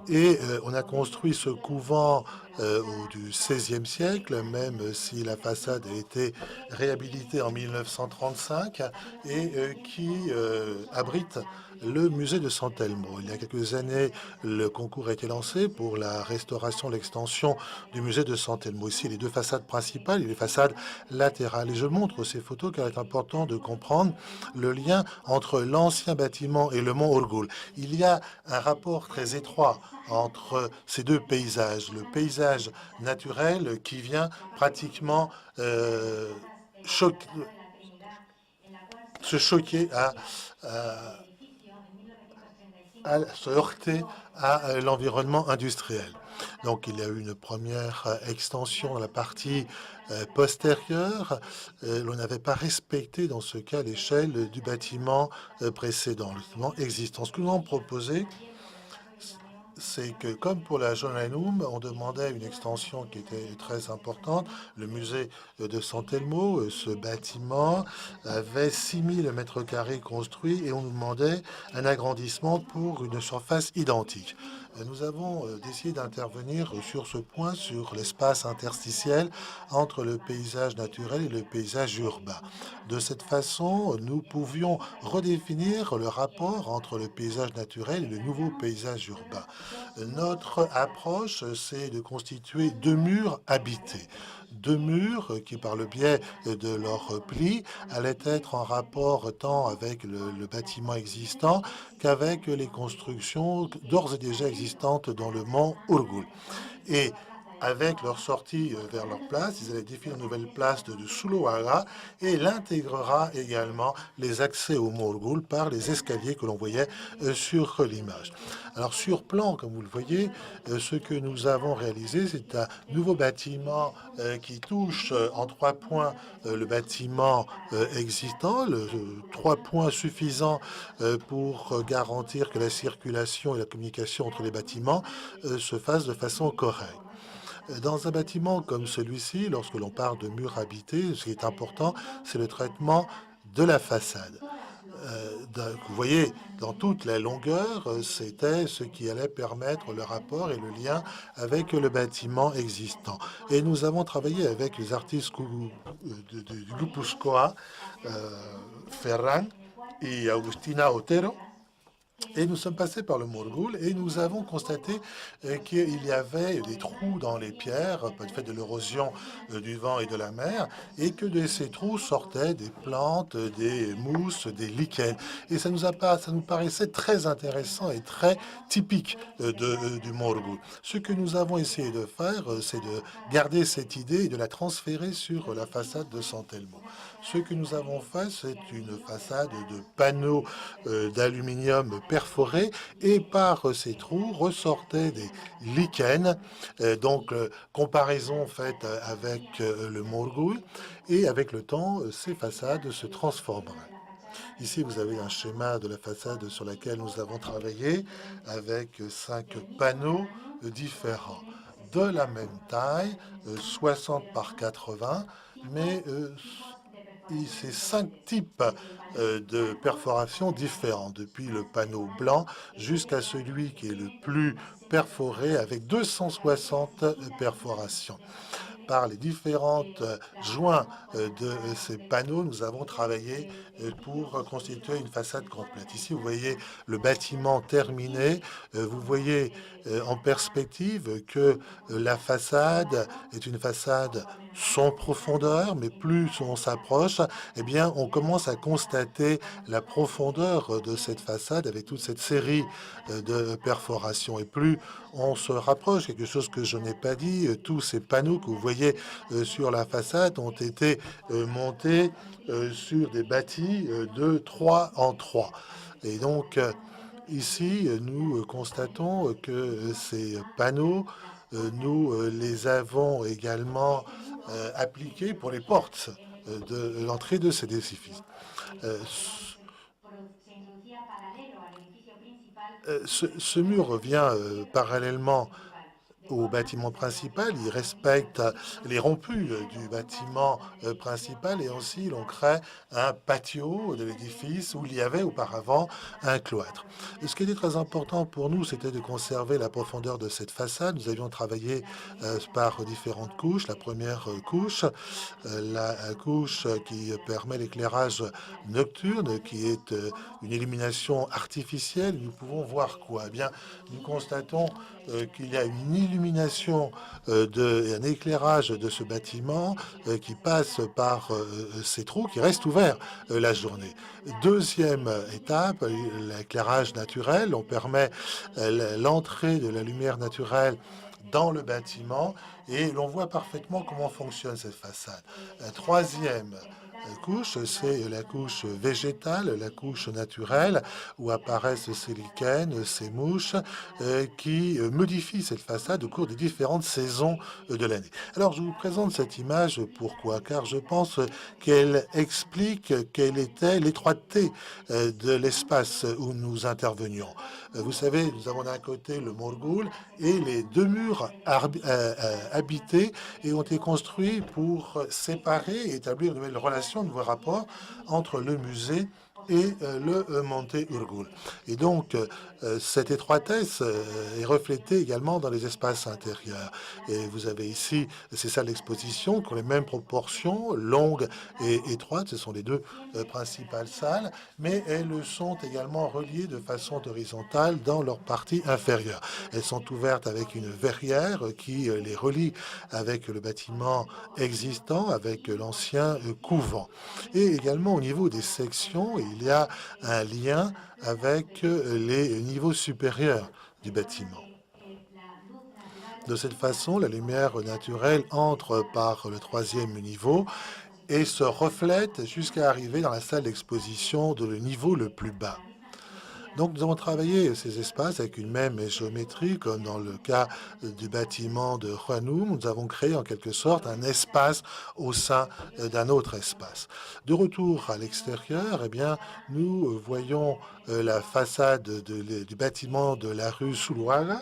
Et on a construit ce couvent du XVIe siècle, même si la façade a été réhabilitée en 1935 et qui abrite le musée de San Telmo. Il y a quelques années, le concours a été lancé pour la restauration, l'extension du musée de San Telmo. Ici, les deux façades principales et les façades latérales. Et je montre ces photos car il est important de comprendre le lien entre l'ancien bâtiment et le mont Orgul. Il y a un rapport très étroit entre ces deux paysages. Le paysage naturel qui vient pratiquement cho se choquer à se heurter à l'environnement industriel. Donc il y a eu une première extension dans la partie postérieure. On n'avait pas respecté dans ce cas l'échelle du bâtiment précédent, le bâtiment existant. Ce que nous avons proposé, c'est que, comme pour la Joanneum, on demandait une extension qui était très importante. Le musée de San Telmo, ce bâtiment, avait 6000 mètres carrés construits et on nous demandait un agrandissement pour une surface identique. Nous avons décidé d'intervenir sur ce point, sur l'espace interstitiel entre le paysage naturel et le paysage urbain. De cette façon, nous pouvions redéfinir le rapport entre le paysage naturel et le nouveau paysage urbain. Notre approche, c'est de constituer deux murs habités. Deux murs qui, par le biais de leur pli, allaient être en rapport tant avec le bâtiment existant qu'avec les constructions d'ores et déjà existantes dans le mont Urgul. Et avec leur sortie vers leur place, ils allaient définir une nouvelle place de Suluaga et il intégrera également les accès au Morgul par les escaliers que l'on voyait sur l'image. Alors sur plan, comme vous le voyez, ce que nous avons réalisé, c'est un nouveau bâtiment qui touche en 3 points le bâtiment existant, 3 points suffisants pour garantir que la circulation et la communication entre les bâtiments se fassent de façon correcte. Dans un bâtiment comme celui-ci, lorsque l'on parle de murs habités, ce qui est important, c'est le traitement de la façade. Vous voyez, dans toute la longueur, c'était ce qui allait permettre le rapport et le lien avec le bâtiment existant. Et nous avons travaillé avec les artistes du Guipuscoa, Ferran et Agustina Otero. Et nous sommes passés par le Morgul et nous avons constaté qu'il y avait des trous dans les pierres, du fait de l'érosion du vent et de la mer, et que de ces trous sortaient des plantes, des mousses, des lichens. Et ça nous paraissait très intéressant et très typique du Morgul. Ce que nous avons essayé de faire, c'est de garder cette idée et de la transférer sur la façade de San Telmo. Ce que nous avons fait, c'est une façade de panneaux d'aluminium perforés et par ces trous ressortaient des lichens. Donc, comparaison faite avec le Morgul et avec le temps, ces façades se transformeraient. Ici, vous avez un schéma de la façade sur laquelle nous avons travaillé avec 5 panneaux différents de la même taille, 60 par 80, mais c'est 5 types de perforations différents, depuis le panneau blanc jusqu'à celui qui est le plus perforé avec 260 perforations. Par les différentes joints de ces panneaux, nous avons travaillé pour constituer une façade complète. Ici, vous voyez le bâtiment terminé. Vous voyez en perspective que la façade est une façade sans profondeur, mais plus on s'approche, eh bien, on commence à constater la profondeur de cette façade avec toute cette série de perforations. Et plus on se rapproche, quelque chose que je n'ai pas dit, tous ces panneaux que vous voyez sur la façade ont été montés sur des bâtis de 3 en 3. Et donc, ici, nous constatons que ces panneaux, nous les avons également appliqués pour les portes de l'entrée de ces édifices. Ce mur vient parallèlement au bâtiment principal, il respecte les rompus du bâtiment principal et aussi l'on crée un patio de l'édifice où il y avait auparavant un cloître. Ce qui était très important pour nous, c'était de conserver la profondeur de cette façade. Nous avions travaillé par différentes couches. La première couche, la couche qui permet l'éclairage nocturne, qui est une illumination artificielle. Nous pouvons voir quoi? Eh bien, nous constatons qu'il y a une illumination un éclairage de ce bâtiment qui passe par ces trous qui restent ouverts la journée. Deuxième étape, l'éclairage naturel. On permet l'entrée de la lumière naturelle dans le bâtiment et l'on voit parfaitement comment fonctionne cette façade. Troisième couche, c'est la couche végétale, la couche naturelle, où apparaissent ces lichens, ces mouches, qui modifient cette façade au cours des différentes saisons de l'année. Alors, je vous présente cette image, pourquoi? Car je pense qu'elle explique quelle était l'étroiteté de l'espace où nous intervenions. Vous savez, nous avons d'un côté le Morgul et les deux murs habités et ont été construits pour séparer et établir de nouvelles relations, de nouveaux rapports entre le musée et le Monte Urgul. Et donc, cette étroitesse est reflétée également dans les espaces intérieurs. Et vous avez ici ces salles d'exposition qui ont les mêmes proportions, longues et étroites. Ce sont les deux principales salles, mais elles sont également reliées de façon horizontale dans leur partie inférieure. Elles sont ouvertes avec une verrière qui les relie avec le bâtiment existant, avec l'ancien couvent. Et également au niveau des sections, il y a un lien avec les niveaux supérieurs du bâtiment. De cette façon, la lumière naturelle entre par le troisième niveau et se reflète jusqu'à arriver dans la salle d'exposition de le niveau le plus bas. Donc, nous avons travaillé ces espaces avec une même géométrie, comme dans le cas du bâtiment de Huanum. Nous avons créé en quelque sorte un espace au sein d'un autre espace. De retour à l'extérieur, eh bien, nous voyons la façade du bâtiment de la rue Suluaga.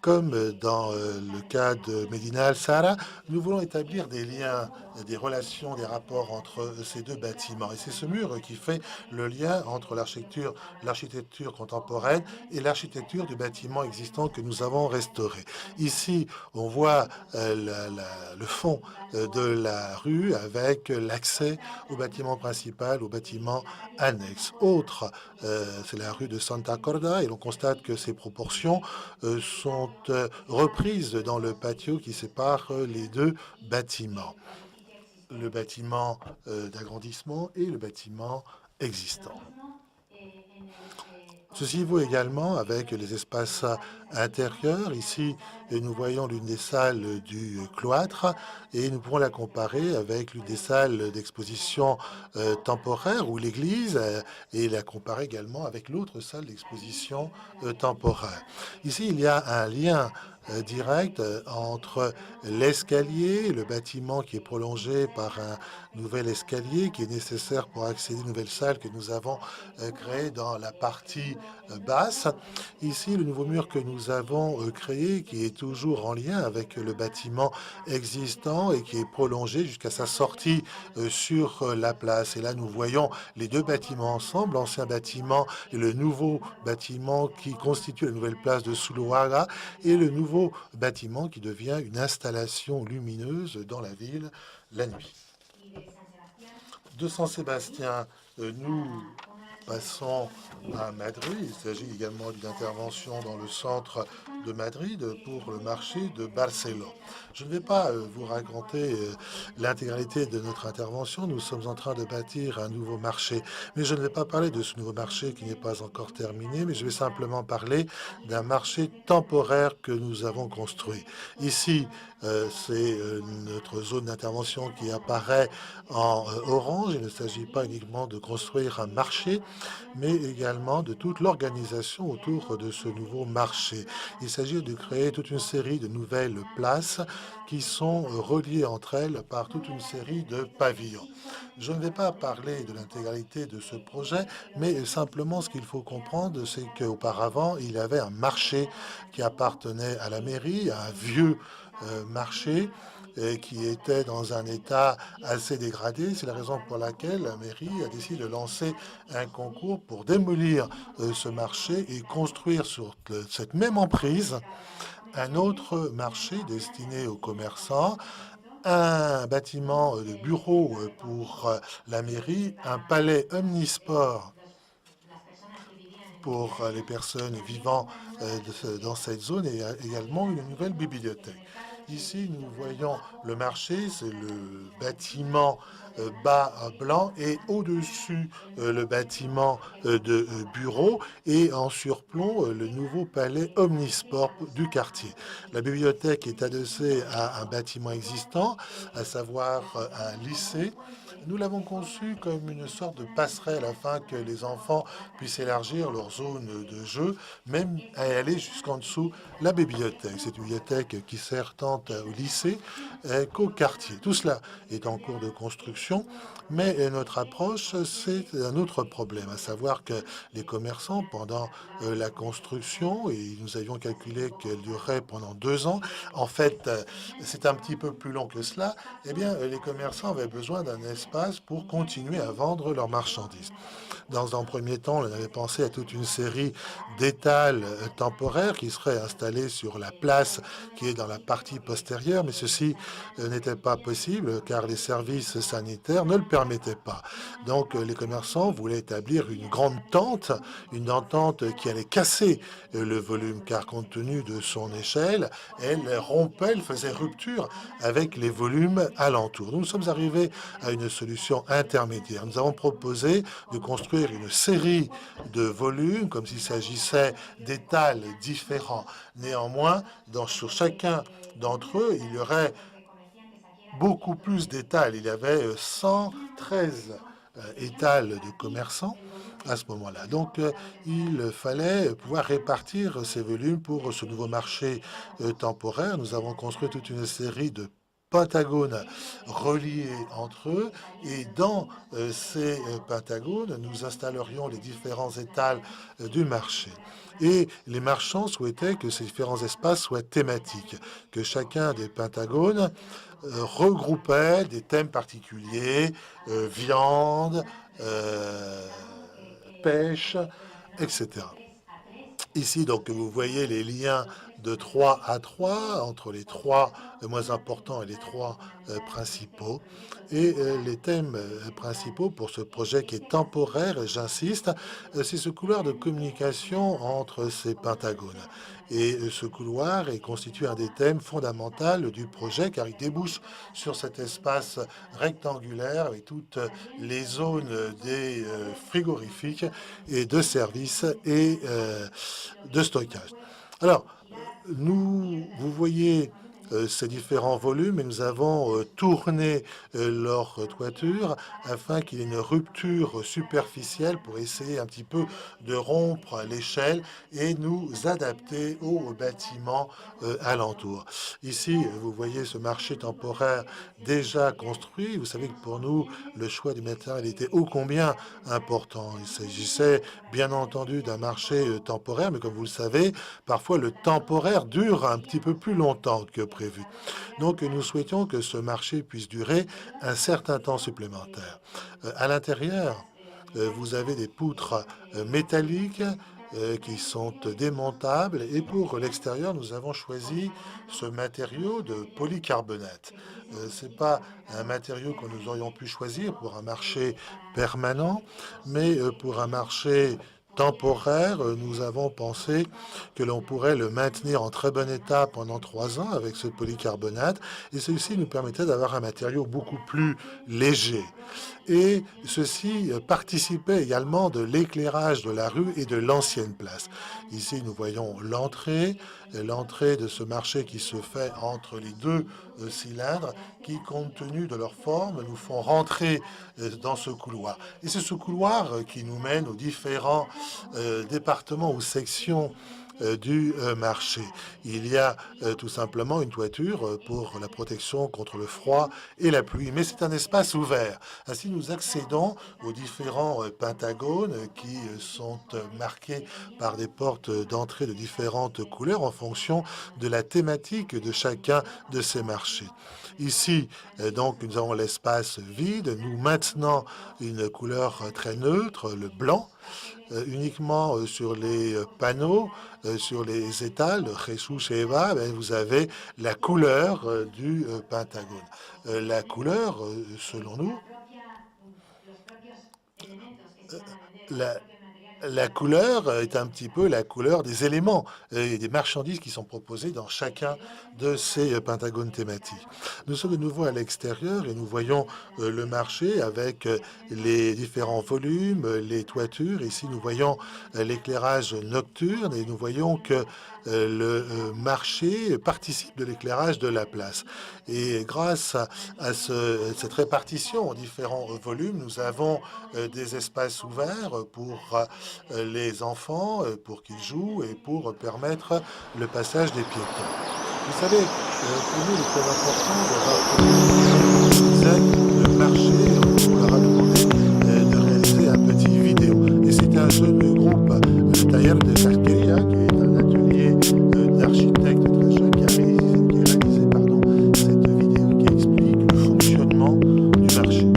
Comme dans le cas de Medina Al-Sahara, nous voulons établir des liens, des relations, des rapports entre ces deux bâtiments. Et c'est ce mur qui fait le lien entre l'architecture contemporaine et l'architecture du bâtiment existant que nous avons restauré. Ici, on voit le fond de la rue avec l'accès au bâtiment principal, au bâtiment annexe. Autre, c'est la rue de Santa Corda et l'on constate que ces proportions sont reprises dans le patio qui sépare les deux bâtiments, le bâtiment d'agrandissement et le bâtiment existant. Ceci vaut également avec les espaces intérieurs. Ici, nous voyons l'une des salles du cloître et nous pourrons la comparer avec l'une des salles d'exposition temporaire ou l'église et la comparer également avec l'autre salle d'exposition temporaire. Ici, il y a un lien direct entre l'escalier, le bâtiment qui est prolongé par un nouvel escalier qui est nécessaire pour accéder aux nouvelles salles que nous avons créées dans la partie basse. Ici, le nouveau mur que nous avons créé, qui est toujours en lien avec le bâtiment existant et qui est prolongé jusqu'à sa sortie sur la place. Et là, nous voyons les deux bâtiments ensemble, l'ancien bâtiment et le nouveau bâtiment qui constitue la nouvelle place de Suluaga et le nouveau bâtiment qui devient une installation lumineuse dans la ville la nuit. De Saint-Sébastien, nous passons à Madrid. Il s'agit également d'une intervention dans le centre de Madrid pour le marché de Barcelone. Je ne vais pas vous raconter l'intégralité de notre intervention. Nous sommes en train de bâtir un nouveau marché. Mais je ne vais pas parler de ce nouveau marché qui n'est pas encore terminé, mais je vais simplement parler d'un marché temporaire que nous avons construit. Ici, C'est notre zone d'intervention qui apparaît en orange. Il ne s'agit pas uniquement de construire un marché, mais également de toute l'organisation autour de ce nouveau marché. Il s'agit de créer toute une série de nouvelles places qui sont reliées entre elles par toute une série de pavillons. Je ne vais pas parler de l'intégralité de ce projet, mais simplement ce qu'il faut comprendre, c'est qu'auparavant, il y avait un marché qui appartenait à la mairie, un vieux marché qui était dans un état assez dégradé. C'est la raison pour laquelle la mairie a décidé de lancer un concours pour démolir ce marché et construire sur cette même emprise un autre marché destiné aux commerçants, un bâtiment de bureau pour la mairie, un palais omnisport pour les personnes vivant dans cette zone et également une nouvelle bibliothèque. Ici, nous voyons le marché, c'est le bâtiment bas blanc et au-dessus le bâtiment de bureau et en surplomb le nouveau palais omnisport du quartier. La bibliothèque est adossée à un bâtiment existant, à savoir un lycée. Nous l'avons conçu comme une sorte de passerelle afin que les enfants puissent élargir leur zone de jeu, même à aller jusqu'en dessous la bibliothèque. C'est une bibliothèque qui sert tant au lycée qu'au quartier. Tout cela est en cours de construction, mais notre approche, c'est un autre problème, à savoir que les commerçants, pendant la construction, et nous avions calculé qu'elle durerait pendant 2 ans, en fait, c'est un petit peu plus long que cela, eh bien, les commerçants avaient besoin d'un espace pour continuer à vendre leurs marchandises. Dans un premier temps, on avait pensé à toute une série d'étals temporaires qui seraient installés sur la place qui est dans la partie postérieure, mais ceci n'était pas possible car les services sanitaires ne le permettaient pas. Donc les commerçants voulaient établir une grande tente, une tente qui allait casser le volume car compte tenu de son échelle, elle rompait, elle faisait rupture avec les volumes alentours. Nous sommes arrivés à une solution intermédiaire. Nous avons proposé de construire une série de volumes comme s'il s'agissait d'étals différents. Néanmoins, sur chacun d'entre eux, il y aurait beaucoup plus d'étals. Il y avait 113 étals de commerçants à ce moment-là. Donc, il fallait pouvoir répartir ces volumes pour ce nouveau marché temporaire. Nous avons construit toute une série de pentagones reliés entre eux et dans ces pentagones, nous installerions les différents étals du marché. Et les marchands souhaitaient que ces différents espaces soient thématiques, que chacun des pentagones regroupait des thèmes particuliers, viande, pêche, etc. Ici, donc, vous voyez les liens de 3 à 3 entre les 3 moins importants et les 3 principaux. Et les thèmes principaux pour ce projet qui est temporaire, et j'insiste, c'est ce couloir de communication entre ces pentagones. Et ce couloir est constitué un des thèmes fondamentaux du projet car il débouche sur cet espace rectangulaire avec toutes les zones des frigorifiques et de service et de stockage. Alors, vous voyez ces différents volumes et nous avons tourné leur toiture afin qu'il y ait une rupture superficielle pour essayer un petit peu de rompre l'échelle et nous adapter aux bâtiments alentours. Ici, vous voyez ce marché temporaire déjà construit. Vous savez que pour nous, le choix du matériel était ô combien important. Il s'agissait bien entendu d'un marché temporaire, mais comme vous le savez, parfois le temporaire dure un petit peu plus longtemps que prévu. Donc nous souhaitions que ce marché puisse durer un certain temps supplémentaire. À l'intérieur, vous avez des poutres métalliques qui sont démontables et pour l'extérieur, nous avons choisi ce matériau de polycarbonate. C'est pas un matériau que nous aurions pu choisir pour un marché permanent, mais pour un marché temporaire, nous avons pensé que l'on pourrait le maintenir en très bon état pendant 3 ans avec ce polycarbonate, et ceci nous permettait d'avoir un matériau beaucoup plus léger. Et ceci participait également de l'éclairage de la rue et de l'ancienne place. Ici, nous voyons l'entrée de ce marché qui se fait entre les deux cylindres qui, compte tenu de leur forme, nous font rentrer dans ce couloir. Et c'est ce couloir qui nous mène aux différents départements ou sections du marché. Il y a tout simplement une toiture pour la protection contre le froid et la pluie, mais c'est un espace ouvert. Ainsi, nous accédons aux différents pentagones qui sont marqués par des portes d'entrée de différentes couleurs en fonction de la thématique de chacun de ces marchés. Ici, donc, nous avons l'espace vide. Nous maintenant une couleur très neutre, le blanc, uniquement sur les panneaux, sur les étals, Jesus et Eva, vous avez la couleur du Pentagone. La couleur, selon nous, la, la couleur est un petit peu la couleur des éléments et des marchandises qui sont proposées dans chacun de ces pentagones thématiques. Nous sommes de nouveau à l'extérieur et nous voyons le marché avec les différents volumes, les toitures. Ici, nous voyons l'éclairage nocturne et nous voyons que le marché participe de l'éclairage de la place. Et grâce à cette répartition en différents volumes, nous avons des espaces ouverts pour les enfants, pour qu'ils jouent et pour permettre le passage des piétons. Vous savez, pour nous, il est très important de rappeler le marché. On leur a demandé de réaliser un petit vidéo. Et c'était un jeune groupe, Taller de Sarkeria, qui est un atelier d'architectes très jeune, qui a réalisé cette vidéo qui explique le fonctionnement du marché.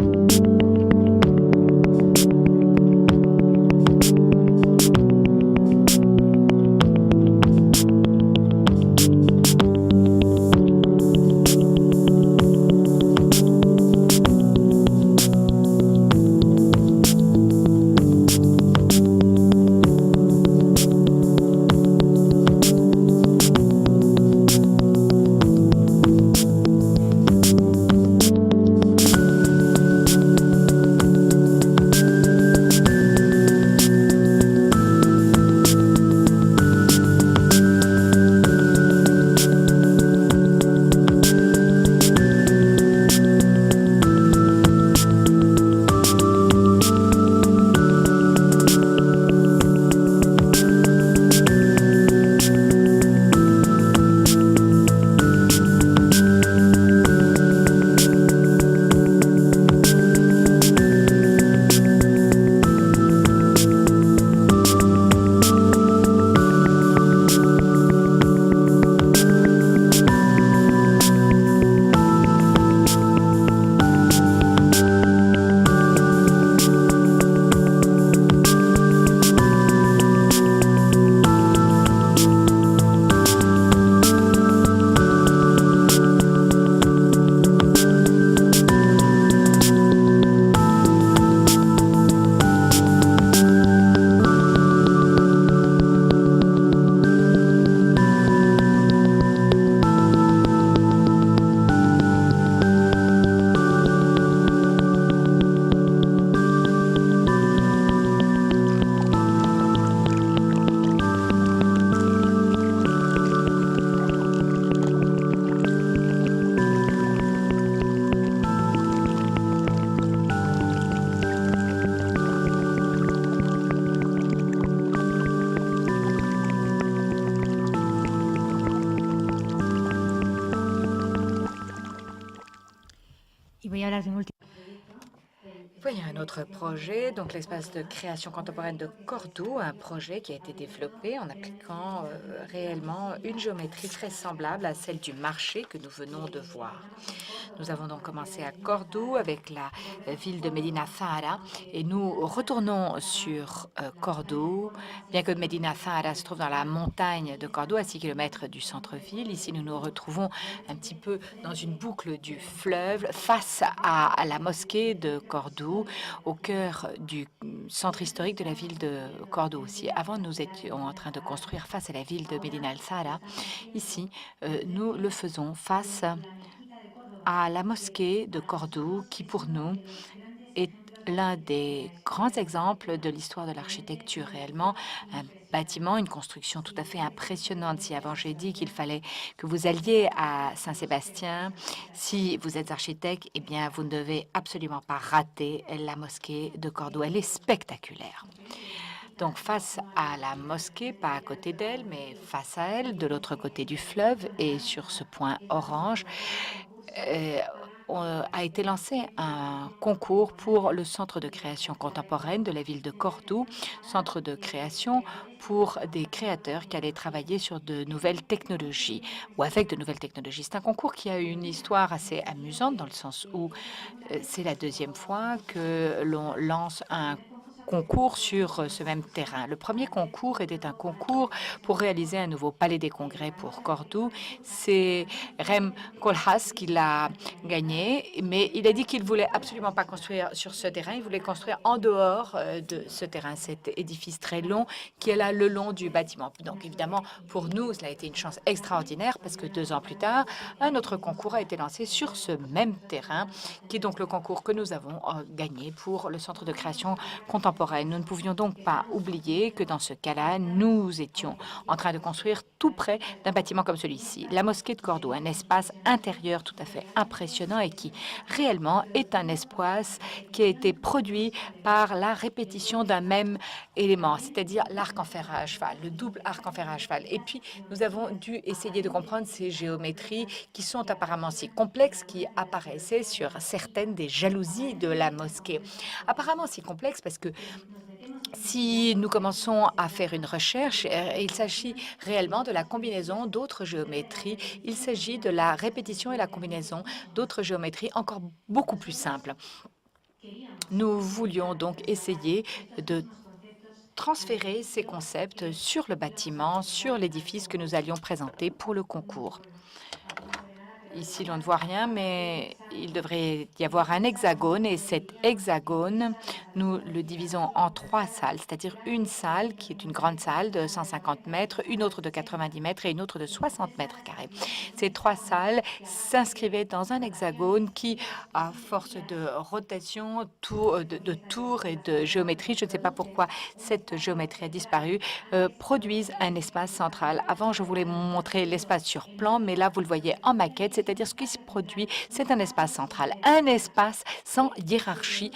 Voyons un autre projet, donc l'espace de création contemporaine de Cordoue, un projet qui a été développé en appliquant réellement une géométrie très semblable à celle du marché que nous venons de voir. Nous avons donc commencé à Cordoue avec la ville de Medina Zahara et nous retournons sur Cordoue, bien que Medina Zahara se trouve dans la montagne de Cordoue, à 6 km du centre-ville. Ici, nous nous retrouvons un petit peu dans une boucle du fleuve face à la mosquée de Cordoue. Cordoue, au cœur du centre historique de la ville de Cordoue aussi. Avant, nous étions en train de construire face à la ville de Medina al-Sahara. Ici, nous le faisons face à la mosquée de Cordoue, qui pour nous est l'un des grands exemples de l'histoire de l'architecture réellement. Un bâtiment, une construction tout à fait impressionnante. Si avant j'ai dit qu'il fallait que vous alliez à Saint-Sébastien, si vous êtes architecte, eh bien, vous ne devez absolument pas rater la mosquée de Cordoue. Elle est spectaculaire. Donc, face à la mosquée, pas à côté d'elle, mais face à elle, de l'autre côté du fleuve et sur ce point orange, euh, a été lancé un concours pour le Centre de création contemporaine de la ville de Cordoue, centre de création pour des créateurs qui allaient travailler sur de nouvelles technologies ou avec de nouvelles technologies. C'est un concours qui a eu une histoire assez amusante dans le sens où c'est la deuxième fois que l'on lance un concours sur ce même terrain. Le premier concours était un concours pour réaliser un nouveau palais des congrès pour Cordoue. C'est Rem Koolhaas qui l'a gagné, mais il a dit qu'il voulait absolument pas construire sur ce terrain, il voulait construire en dehors de ce terrain, cet édifice très long qui est là le long du bâtiment. Donc évidemment, pour nous, cela a été une chance extraordinaire parce que 2 ans plus tard, un autre concours a été lancé sur ce même terrain, qui est donc le concours que nous avons gagné pour le Centre de création contemporaine. Nous ne pouvions donc pas oublier que dans ce cas-là, nous étions en train de construire tout près d'un bâtiment comme celui-ci, la mosquée de Cordoue, un espace intérieur tout à fait impressionnant et qui réellement est un espace qui a été produit par la répétition d'un même élément, c'est-à-dire l'arc en fer à cheval, le double arc en fer à cheval. Et puis, nous avons dû essayer de comprendre ces géométries qui sont apparemment si complexes, qui apparaissaient sur certaines des jalousies de la mosquée. Apparemment si complexes parce que si nous commençons à faire une recherche, il s'agit réellement de la combinaison d'autres géométries. Il s'agit de la répétition et la combinaison d'autres géométries encore beaucoup plus simples. Nous voulions donc essayer de transférer ces concepts sur le bâtiment, sur l'édifice que nous allions présenter pour le concours. Ici, l'on ne voit rien, mais il devrait y avoir un hexagone et cet hexagone, nous le divisons en 3 salles, c'est-à-dire une salle qui est une grande salle de 150 mètres, une autre de 90 mètres et une autre de 60 mètres carrés. Ces 3 salles s'inscrivaient dans un hexagone qui, à force de rotation, de tours et de géométrie, je ne sais pas pourquoi cette géométrie a disparu, produisent un espace central. Avant, je voulais montrer l'espace sur plan, mais là, vous le voyez en maquette, c'est-à-dire ce qui se produit, c'est un espace central, un espace sans hiérarchie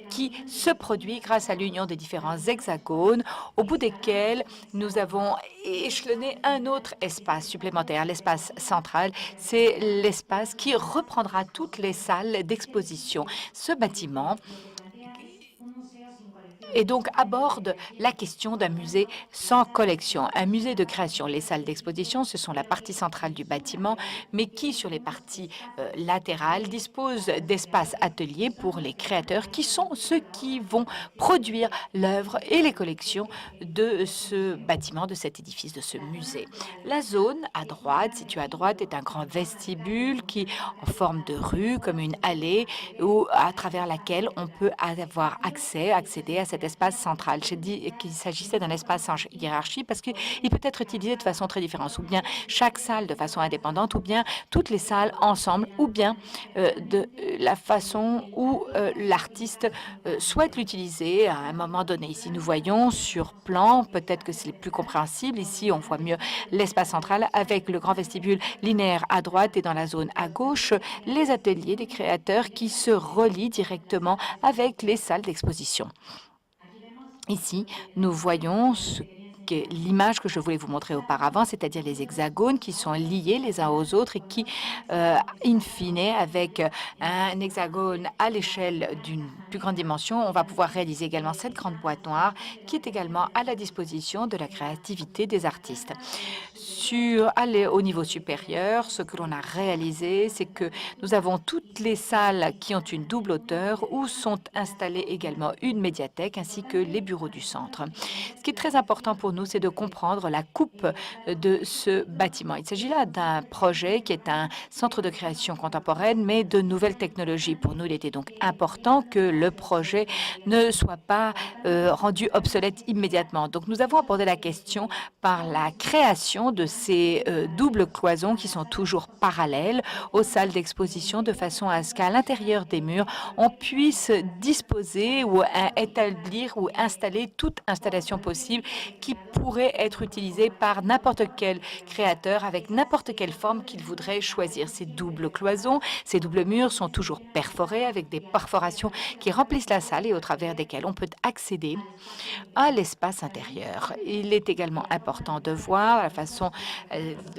qui se produit grâce à l'union des différents hexagones, au bout desquels nous avons échelonné un autre espace supplémentaire. L'espace central, c'est l'espace qui reprendra toutes les salles d'exposition. Ce bâtiment et donc aborde la question d'un musée sans collection, un musée de création. Les salles d'exposition, ce sont la partie centrale du bâtiment, mais qui, sur les parties latérales, dispose d'espaces ateliers pour les créateurs, qui sont ceux qui vont produire l'œuvre et les collections de ce bâtiment, de cet édifice, de ce musée. La zone à droite, située à droite, est un grand vestibule qui, en forme de rue, comme une allée, ou à travers laquelle on peut avoir accéder à cet espace central. J'ai dit qu'il s'agissait d'un espace sans hiérarchie parce qu'il peut être utilisé de façon très différente, ou bien chaque salle de façon indépendante, ou bien toutes les salles ensemble, ou bien de la façon où l'artiste souhaite l'utiliser à un moment donné. Ici, nous voyons sur plan, peut-être que c'est plus compréhensible, ici on voit mieux l'espace central avec le grand vestibule linéaire à droite et dans la zone à gauche, les ateliers des créateurs qui se relient directement avec les salles d'exposition. Ici, nous voyons l'image que je voulais vous montrer auparavant, c'est-à-dire les hexagones qui sont liés les uns aux autres et qui, in fine, avec un hexagone à l'échelle d'une plus grande dimension, on va pouvoir réaliser également cette grande boîte noire qui est également à la disposition de la créativité des artistes. Au niveau supérieur, ce que l'on a réalisé, c'est que nous avons toutes les salles qui ont une double hauteur où sont installées également une médiathèque ainsi que les bureaux du centre. Ce qui est très important pour nous, c'est de comprendre la coupe de ce bâtiment. Il s'agit là d'un projet qui est un centre de création contemporaine, mais de nouvelles technologies. Pour nous, il était donc important que le projet ne soit pas rendu obsolète immédiatement. Donc, nous avons abordé la question par la création de ces doubles cloisons qui sont toujours parallèles aux salles d'exposition, de façon à ce qu'à l'intérieur des murs, on puisse disposer ou établir ou installer toute installation possible qui pourrait être utilisée par n'importe quel créateur avec n'importe quelle forme qu'il voudrait choisir. Ces doubles cloisons, ces doubles murs sont toujours perforés avec des perforations qui remplissent la salle et au travers desquelles on peut accéder à l'espace intérieur. Il est également important de voir la façon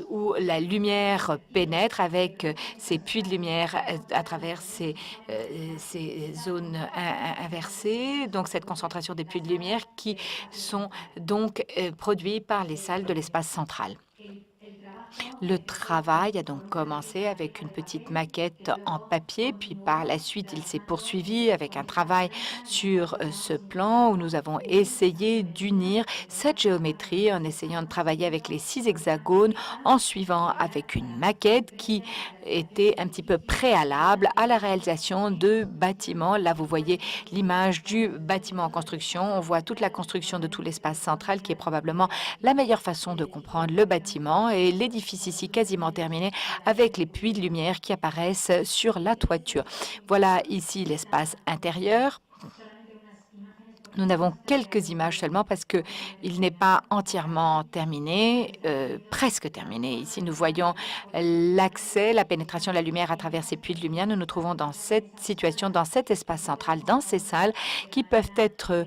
où la lumière pénètre avec ces puits de lumière à travers ces zones inversées, donc cette concentration des puits de lumière qui sont donc produits par les salles de l'espace central. Le travail a donc commencé avec une petite maquette en papier, puis par la suite, il s'est poursuivi avec un travail sur ce plan où nous avons essayé d'unir cette géométrie en essayant de travailler avec les 6 hexagones, en suivant avec une maquette qui était un petit peu préalable à la réalisation de bâtiments. Là, vous voyez l'image du bâtiment en construction. On voit toute la construction de tout l'espace central qui est probablement la meilleure façon de comprendre le bâtiment et l'édifice ici quasiment terminé avec les puits de lumière qui apparaissent sur la toiture. Voilà ici l'espace intérieur. Nous n'avons quelques images seulement parce qu'il n'est pas entièrement terminé, presque terminé. Ici, nous voyons l'accès, la pénétration de la lumière à travers ces puits de lumière. Nous nous trouvons dans cette situation, dans cet espace central, dans ces salles qui peuvent être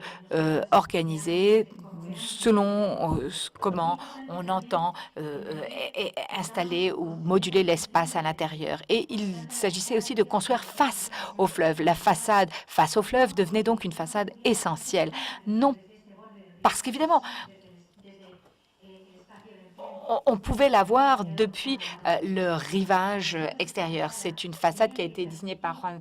organisées selon comment on entend installer ou moduler l'espace à l'intérieur. Et il s'agissait aussi de construire face au fleuve. La façade face au fleuve devenait donc une façade essentielle. Non, parce qu'évidemment, on pouvait la voir depuis le rivage extérieur. C'est une façade qui a été désignée par Juan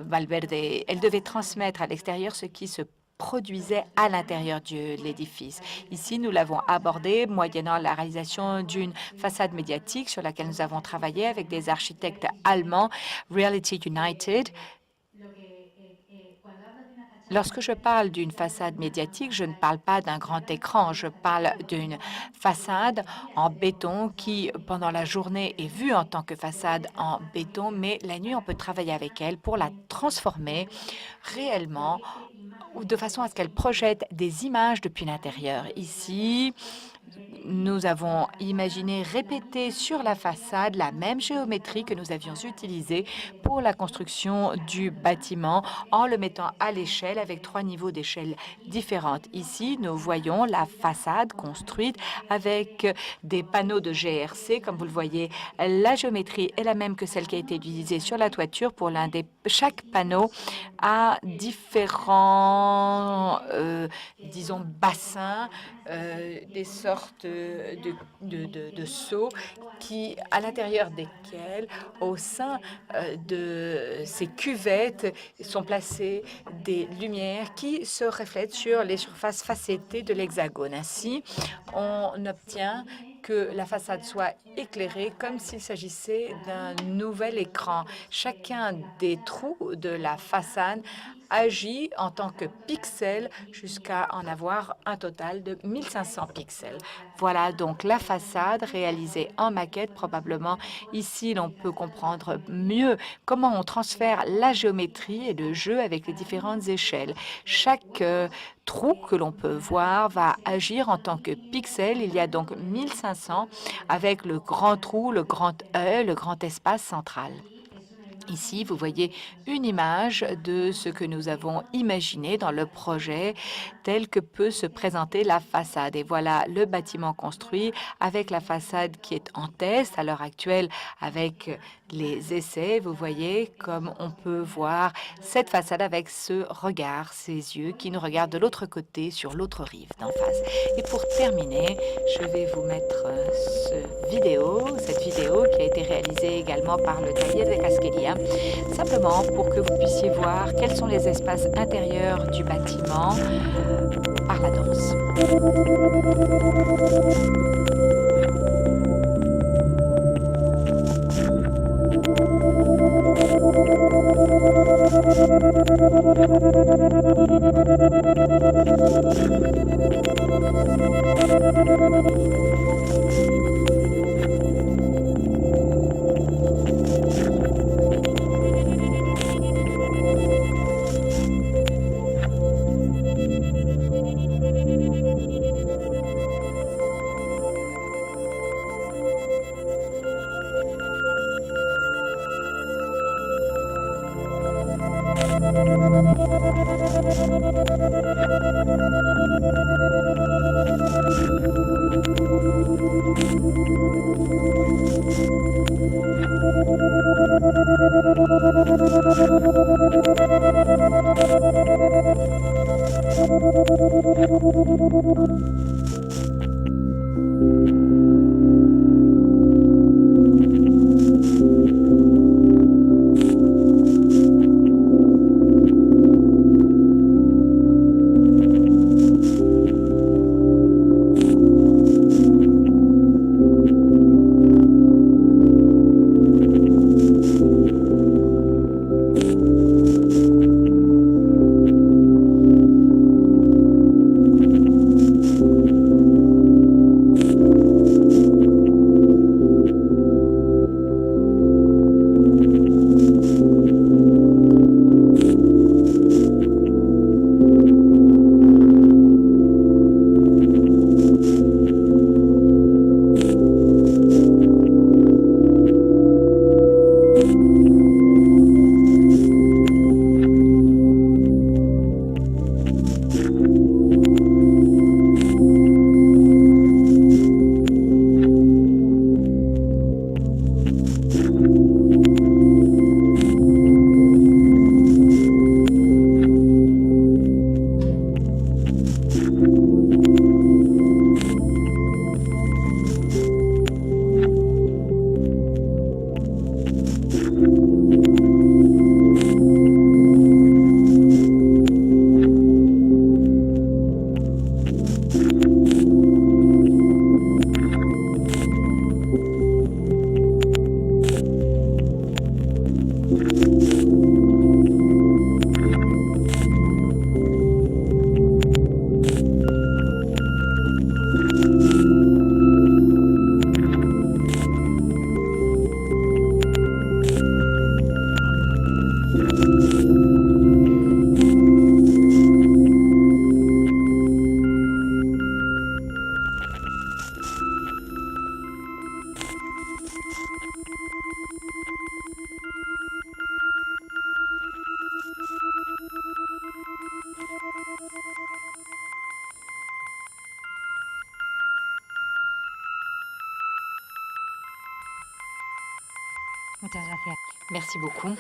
Valverde. Elle devait transmettre à l'extérieur ce qui se produisait à l'intérieur de l'édifice. Ici, nous l'avons abordé moyennant la réalisation d'une façade médiatique sur laquelle nous avons travaillé avec des architectes allemands, Reality United. Lorsque je parle d'une façade médiatique, je ne parle pas d'un grand écran, je parle d'une façade en béton qui, pendant la journée, est vue en tant que façade en béton, mais la nuit, on peut travailler avec elle pour la transformer réellement ou de façon à ce qu'elle projette des images depuis l'intérieur. Ici, nous avons imaginé répéter sur la façade la même géométrie que nous avions utilisée pour la construction du bâtiment en le mettant à l'échelle avec 3 niveaux d'échelle différentes. Ici, nous voyons la façade construite avec des panneaux de GRC. Comme vous le voyez, la géométrie est la même que celle qui a été utilisée sur la toiture. Pour chaque panneau a différents, disons, bassins, des sortes de seaux qui, à l'intérieur desquels, au sein de ces cuvettes, sont placées des lumières qui se reflètent sur les surfaces facettées de l'hexagone. Ainsi, on obtient que la façade soit éclairée comme s'il s'agissait d'un nouvel écran. Chacun des trous de la façade agit en tant que pixels jusqu'à en avoir un total de 1500 pixels. Voilà donc la façade réalisée en maquette. Probablement ici, l'on peut comprendre mieux comment on transfère la géométrie et le jeu avec les différentes échelles. Chaque trou que l'on peut voir va agir en tant que pixel. Il y a donc 1500 avec le grand trou, le grand E, le grand espace central. Ici, vous voyez une image de ce que nous avons imaginé dans le projet tel que peut se présenter la façade. Et voilà le bâtiment construit avec la façade qui est en test à l'heure actuelle avec les essais. Vous voyez comme on peut voir cette façade avec ce regard, ces yeux qui nous regardent de l'autre côté, sur l'autre rive d'en face. Et pour terminer, je vais vous mettre cette vidéo qui a été réalisée également par le Taller de Casqueria, simplement pour que vous puissiez voir quels sont les espaces intérieurs du bâtiment par la danse. Merci beaucoup.